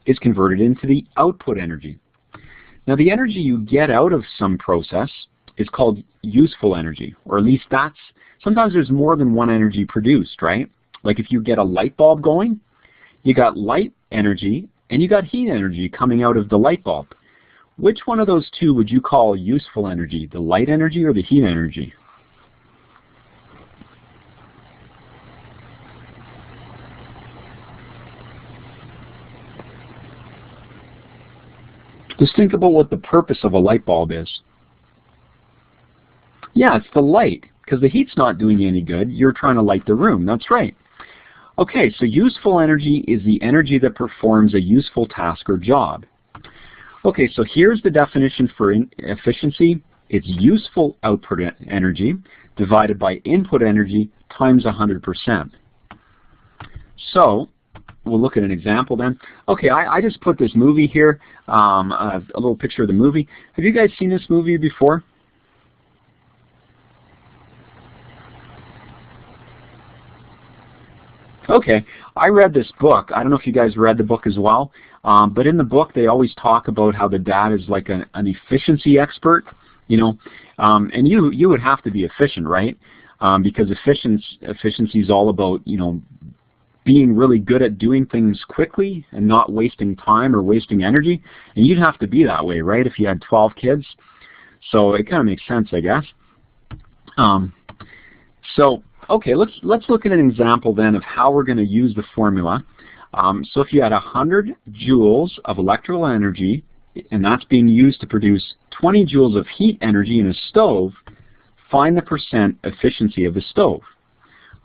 is converted into the output energy. Now the energy you get out of some process is called useful energy, or at least sometimes there's more than one energy produced, right? Like if you get a light bulb going, you got light energy and you got heat energy coming out of the light bulb. Which one of those two would you call useful energy, the light energy or the heat energy? Just think about what the purpose of a light bulb is. Yeah, it's the light, because the heat's not doing you any good. You're trying to light the room. That's right. Okay, so useful energy is the energy that performs a useful task or job. Okay, so here's the definition for efficiency. It's useful output energy divided by input energy times 100%. So we'll look at an example then. Okay, I just put this movie here, a little picture of the movie. Have you guys seen this movie before? Okay, I read this book. I don't know if you guys read the book as well, but in the book they always talk about how the dad is like an efficiency expert, you know, and you would have to be efficient, right? Because efficiency is all about, you know, being really good at doing things quickly and not wasting time or wasting energy, and you'd have to be that way, right, if you had 12 kids. So it kind of makes sense, I guess. Okay, let's look at an example then of how we're going to use the formula. So if you had 100 joules of electrical energy, and that's being used to produce 20 joules of heat energy in a stove, find the percent efficiency of the stove.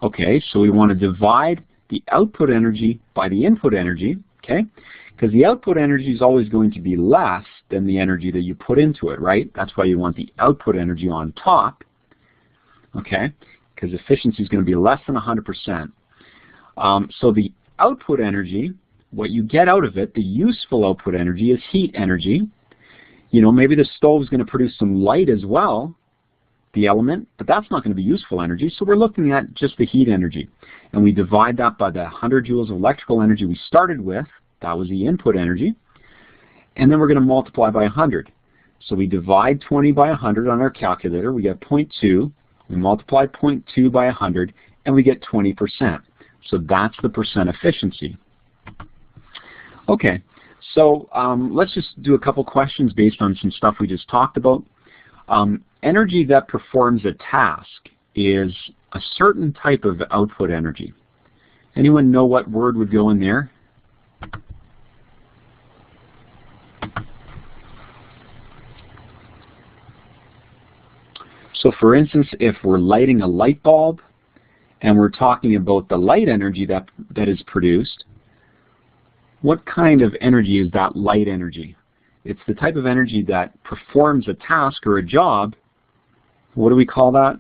Okay, so we want to divide the output energy by the input energy, okay? Because the output energy is always going to be less than the energy that you put into it, right? That's why you want the output energy on top, okay? Because efficiency is going to be less than 100%. So the output energy, what you get out of it, the useful output energy is heat energy. You know, maybe the stove is going to produce some light as well, the element, but that's not going to be useful energy, so we're looking at just the heat energy. And we divide that by the 100 joules of electrical energy we started with, that was the input energy, and then we're going to multiply by 100. So we divide 20 by 100 on our calculator, we get 0.2, we multiply 0.2 by 100, and we get 20%. So that's the percent efficiency. Okay, so let's just do a couple questions based on some stuff we just talked about. Energy that performs a task is a certain type of output energy. Anyone know what word would go in there? So for instance, if we're lighting a light bulb and we're talking about the light energy that is produced, what kind of energy is that light energy? It's the type of energy that performs a task or a job. What do we call that?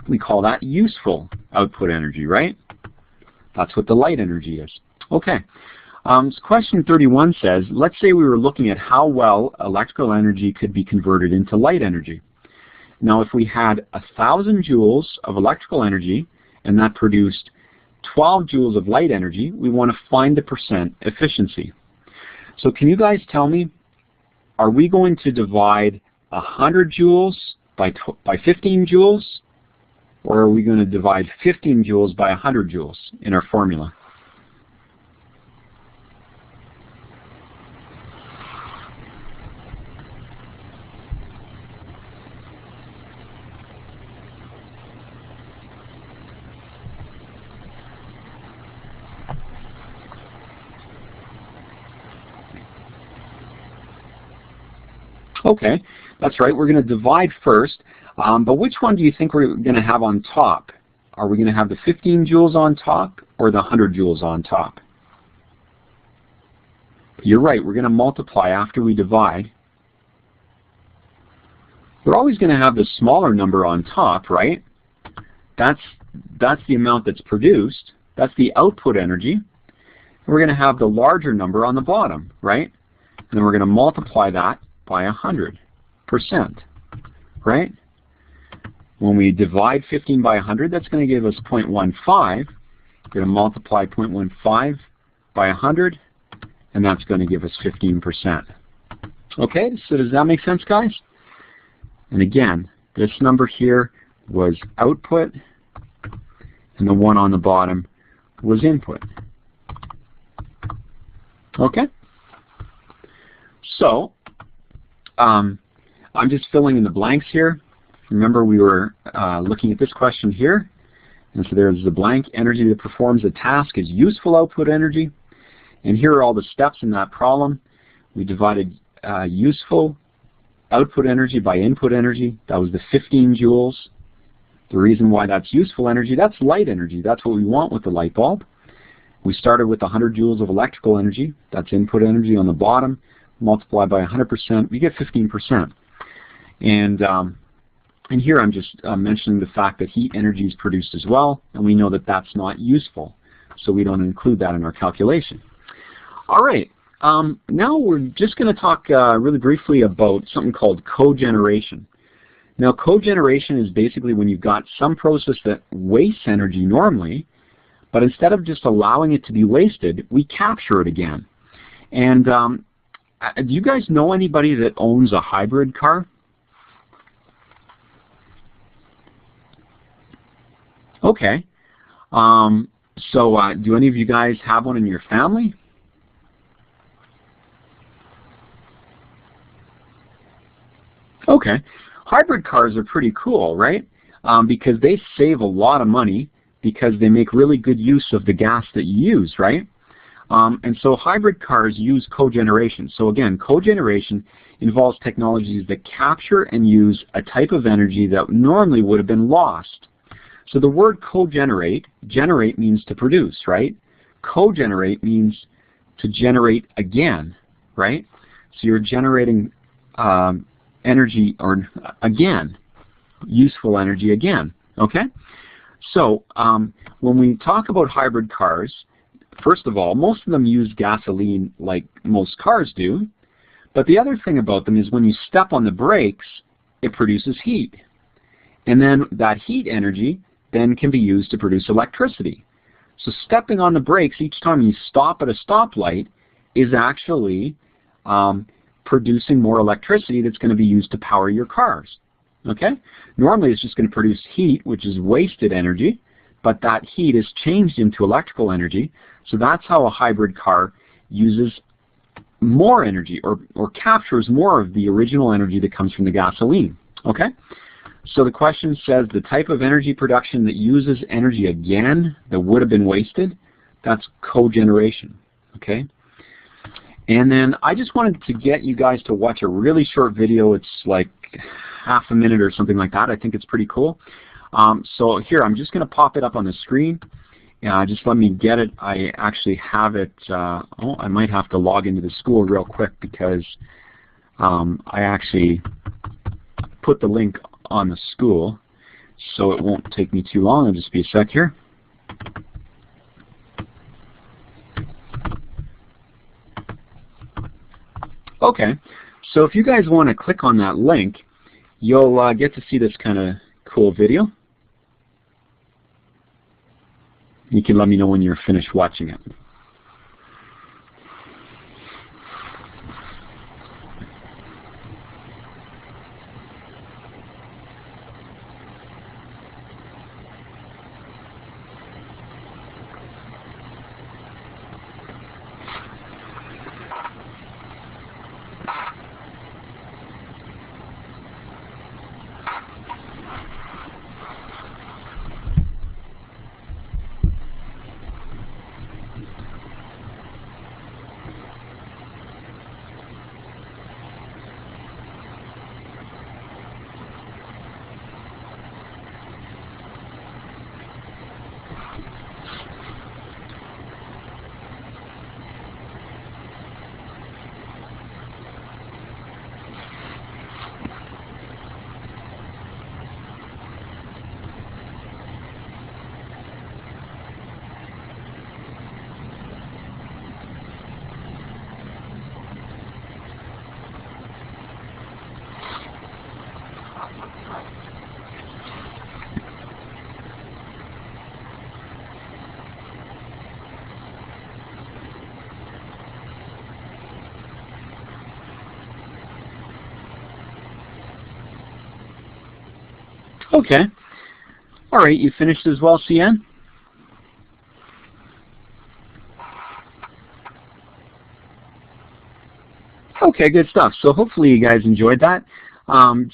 We call that useful output energy, right? That's what the light energy is. Okay. So question 31 says, let's say we were looking at how well electrical energy could be converted into light energy. Now if we had 1,000 joules of electrical energy and that produced 12 joules of light energy, we want to find the percent efficiency. So can you guys tell me, are we going to divide 100 joules by 15 joules, or are we going to divide 15 joules by 100 joules in our formula? Okay, that's right. We're going to divide first, but which one do you think we're going to have on top? Are we going to have the 15 joules on top or the 100 joules on top? You're right, we're going to multiply after we divide. We're always going to have the smaller number on top, right? That's the amount that's produced. That's the output energy. And we're going to have the larger number on the bottom, right? And then we're going to multiply that by 100%, right? When we divide 15 by 100, that's going to give us 0.15. We're going to multiply 0.15 by 100, and that's going to give us 15%. Okay, so does that make sense, guys? And again, this number here was output, and the one on the bottom was input. Okay? So, I'm just filling in the blanks here. Remember, we were looking at this question here. And so there's the blank. Energy that performs a task is useful output energy. And here are all the steps in that problem. We divided useful output energy by input energy. That was the 15 joules. The reason why that's useful energy, that's light energy. That's what we want with the light bulb. We started with 100 joules of electrical energy. That's input energy on the bottom. Multiply by 100%, we get 15%. And here I'm just mentioning the fact that heat energy is produced as well, and we know that that's not useful, so we don't include that in our calculation. All right, now we're just going to talk really briefly about something called cogeneration. Now, cogeneration is basically when you've got some process that wastes energy normally, but instead of just allowing it to be wasted, we capture it again. And do you guys know anybody that owns a hybrid car? Okay. Do any of you guys have one in your family? Okay. Hybrid cars are pretty cool, right? Because they save a lot of money because they make really good use of the gas that you use, right? And so hybrid cars use cogeneration. So again, cogeneration involves technologies that capture and use a type of energy that normally would have been lost. So the word cogenerate, generate means to produce, right? Cogenerate means to generate again, right? So you're generating energy, or again, useful energy again, okay? So when we talk about hybrid cars, first of all, most of them use gasoline like most cars do, but the other thing about them is when you step on the brakes, it produces heat. And then that heat energy then can be used to produce electricity. So stepping on the brakes each time you stop at a stoplight is actually producing more electricity that's going to be used to power your cars. Okay? Normally it's just going to produce heat, which is wasted energy, but that heat is changed into electrical energy. So that's how a hybrid car uses more energy, or captures more of the original energy that comes from the gasoline. Okay? So the question says the type of energy production that uses energy again that would have been wasted, that's cogeneration. Okay? And then I just wanted to get you guys to watch a really short video. It's like half a minute or something like that. I think it's pretty cool. So here, I'm just going to pop it up on the screen. Just let me get it. I actually have it. I might have to log into the school real quick because I actually put the link on the school, so it won't take me too long. It'll just be a sec here. Okay, so if you guys want to click on that link, you'll get to see this kind of cool video. You can let me know when you're finished watching it. Okay. All right, you finished as well, CN? Okay, good stuff. So hopefully you guys enjoyed that.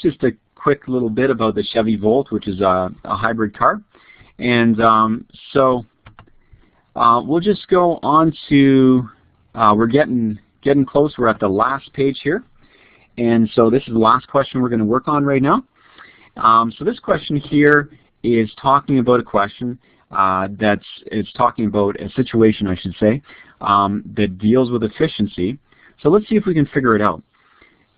Just a quick little bit about the Chevy Volt, which is a hybrid car. And we'll just go on to, we're getting close. We're at the last page here. And so this is the last question we're going to work on right now. So this question here is talking about a question it's talking about a situation, I should say, that deals with efficiency. So let's see if we can figure it out.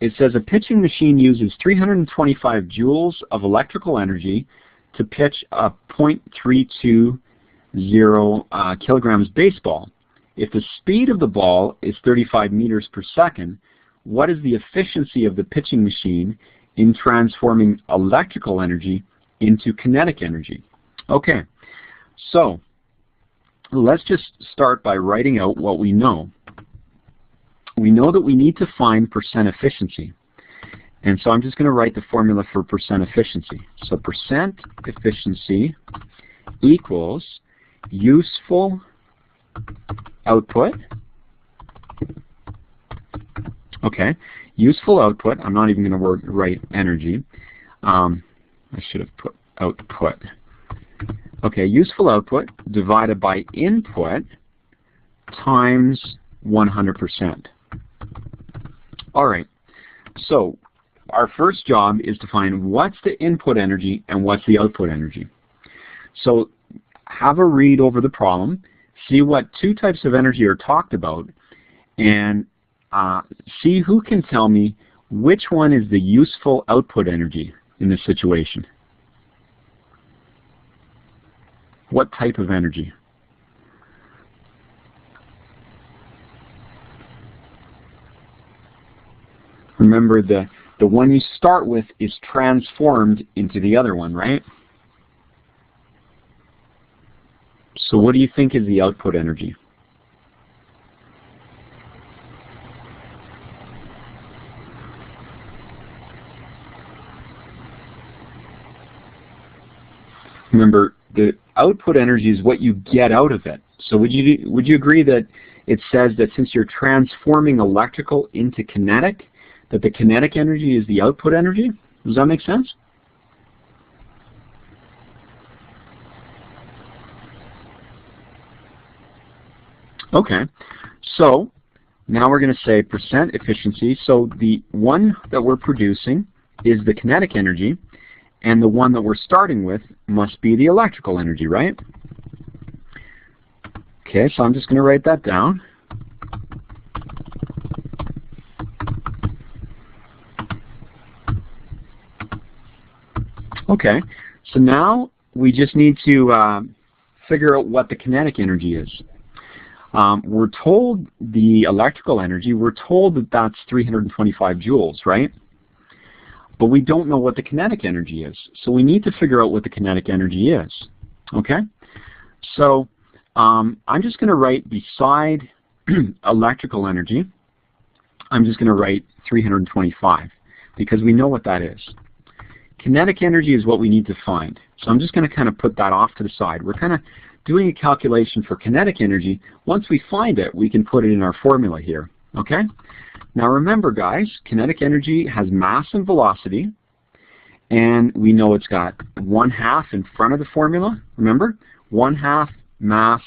It says a pitching machine uses 325 joules of electrical energy to pitch a .320 kilograms baseball. If the speed of the ball is 35 meters per second, what is the efficiency of the pitching machine in transforming electrical energy into kinetic energy? Okay, so let's just start by writing out what we know. We know that we need to find percent efficiency. And so I'm just going to write the formula for percent efficiency. So percent efficiency equals useful output. Okay, useful output. I'm not even going to write energy. I should have put output. Okay, useful output divided by input times 100%. All right, so our first job is to find what's the input energy and what's the output energy. So have a read over the problem, see what two types of energy are talked about, and see who can tell me which one is the useful output energy in this situation. What type of energy? Remember, the one you start with is transformed into the other one, right? So what do you think is the output energy? Remember, the output energy is what you get out of it. So would you agree that it says that since you're transforming electrical into kinetic, that the kinetic energy is the output energy? Does that make sense? Okay, so now we're going to say percent efficiency. So the one that we're producing is the kinetic energy, and the one that we're starting with must be the electrical energy, right? Okay, so I'm just going to write that down. Okay, so now we just need to figure out what the kinetic energy is. We're told the electrical energy, we're told that that's 325 joules, right? But we don't know what the kinetic energy is. So we need to figure out what the kinetic energy is. Okay? So I'm just going to write beside electrical energy, I'm just going to write 325 because we know what that is. Kinetic energy is what we need to find. So I'm just going to kind of put that off to the side. We're kind of doing a calculation for kinetic energy. Once we find it, we can put it in our formula here. Okay? Now remember, guys, kinetic energy has mass and velocity, and we know it's got 1/2 in front of the formula. Remember? 1/2 mass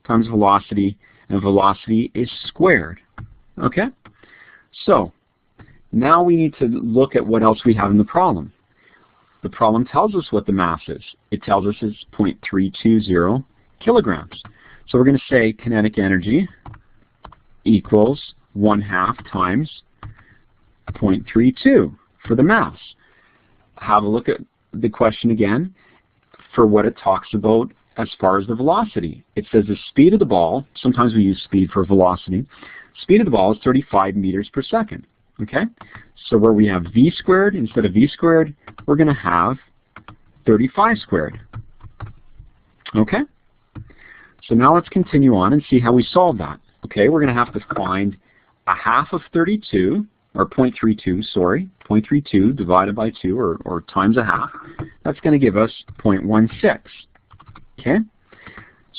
times velocity, and velocity is squared. Okay? So now we need to look at what else we have in the problem. The problem tells us what the mass is. It tells us it's 0.320 kilograms. So we're going to say kinetic energy equals 1/2 times 0.32 for the mass. Have a look at the question again for what it talks about as far as the velocity. It says the speed of the ball, sometimes we use speed for velocity, speed of the ball is 35 meters per second. Okay? So where we have v squared, instead of v squared, we're going to have 35 squared. Okay? So now let's continue on and see how we solve that. Okay, we're going to have to find a half of 32, or 0.32, sorry, 0.32 divided by 2, or times a half. That's going to give us 0.16. Okay?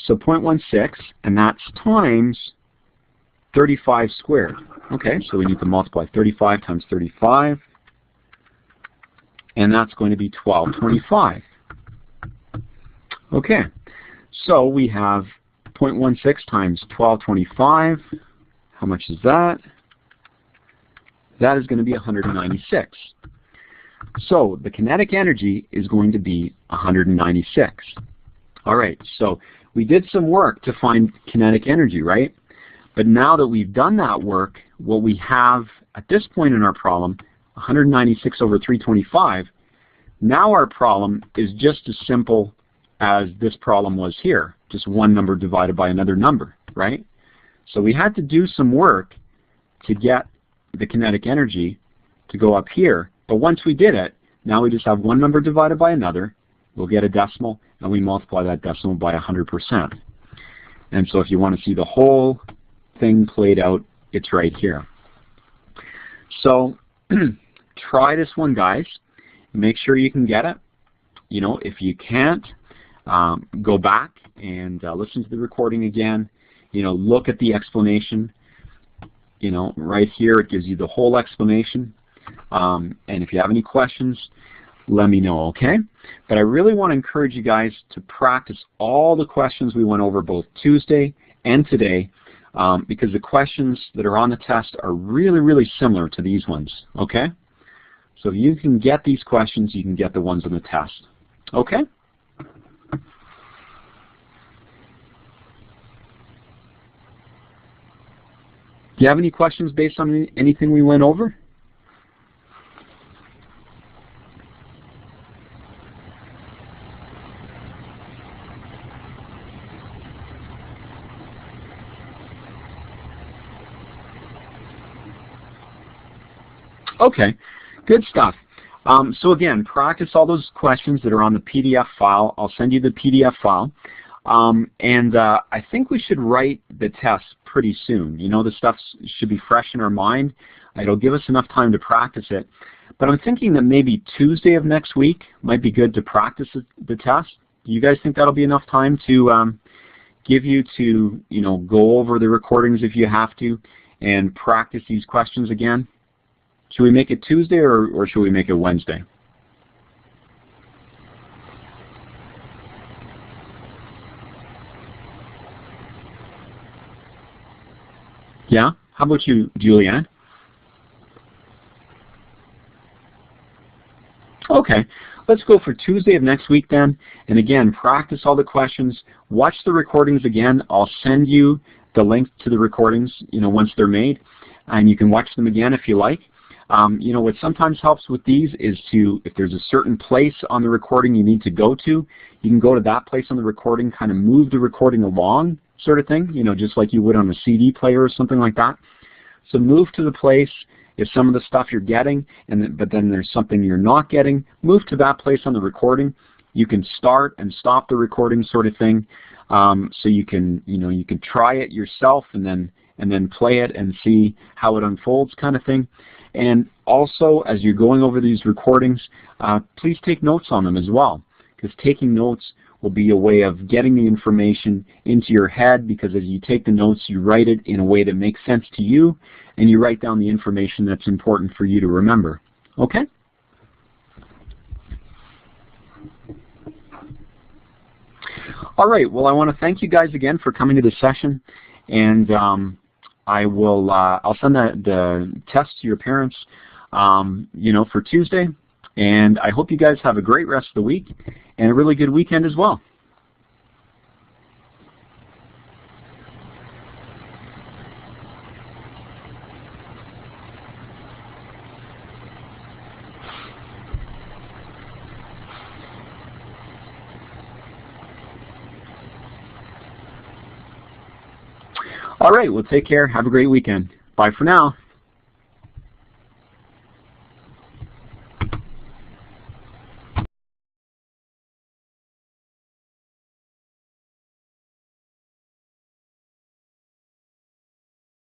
So 0.16, and that's times 35 squared. Okay, so we need to multiply 35 times 35, and that's going to be 1225. Okay, so we have 0.16 times 1225. How much is that? That is going to be 196. So the kinetic energy is going to be 196. All right, so we did some work to find kinetic energy, right? But now that we've done that work, what we have at this point in our problem, 196 over 325, now our problem is just as simple as this problem was here, just one number divided by another number, right? So we had to do some work to get the kinetic energy to go up here, but once we did it, now we just have one number divided by another, we'll get a decimal, and we multiply that decimal by 100%. And so if you want to see the whole thing played out, it's right here. So try this one, guys. Make sure you can get it. You know, if you can't, go back and listen to the recording again. You know, look at the explanation. You know, right here it gives you the whole explanation. And if you have any questions, let me know, okay? But I really want to encourage you guys to practice all the questions we went over both Tuesday and today, because the questions that are on the test are really, really similar to these ones, okay? So if you can get these questions, you can get the ones on the test, okay? Do you have any questions based on anything we went over? Okay, good stuff. So again, practice all those questions that are on the PDF file. I'll send you the PDF file. I think we should write the test pretty soon. You know, the stuff should be fresh in our mind. It'll give us enough time to practice it. But I'm thinking that maybe Tuesday of next week might be good to practice the test. Do you guys think that'll be enough time to give you to, you know, go over the recordings if you have to and practice these questions again? Should we make it Tuesday or should we make it Wednesday? Yeah? How about you, Julianne? Okay, let's go for Tuesday of next week then. And again, practice all the questions. Watch the recordings again. I'll send you the link to the recordings, you know, once they're made. And you can watch them again if you like. You know, what sometimes helps with these is to, if there's a certain place on the recording you need to go to, you can go to that place on the recording, kind of move the recording along, sort of thing, you know, just like you would on a CD player or something like that. So move to the place. If some of the stuff you're getting, but then there's something you're not getting, move to that place on the recording. You can start and stop the recording, sort of thing. So you can, you know, you can try it yourself and then play it and see how it unfolds, kind of thing. And also, as you're going over these recordings, please take notes on them as well, because taking notes will be a way of getting the information into your head, because as you take the notes, you write it in a way that makes sense to you, and you write down the information that's important for you to remember. Okay? All right, well, I want to thank you guys again for coming to the session, and I'll send the test to your parents, you know, for Tuesday. And I hope you guys have a great rest of the week and a really good weekend as well. All right, well, take care. Have a great weekend. Bye for now.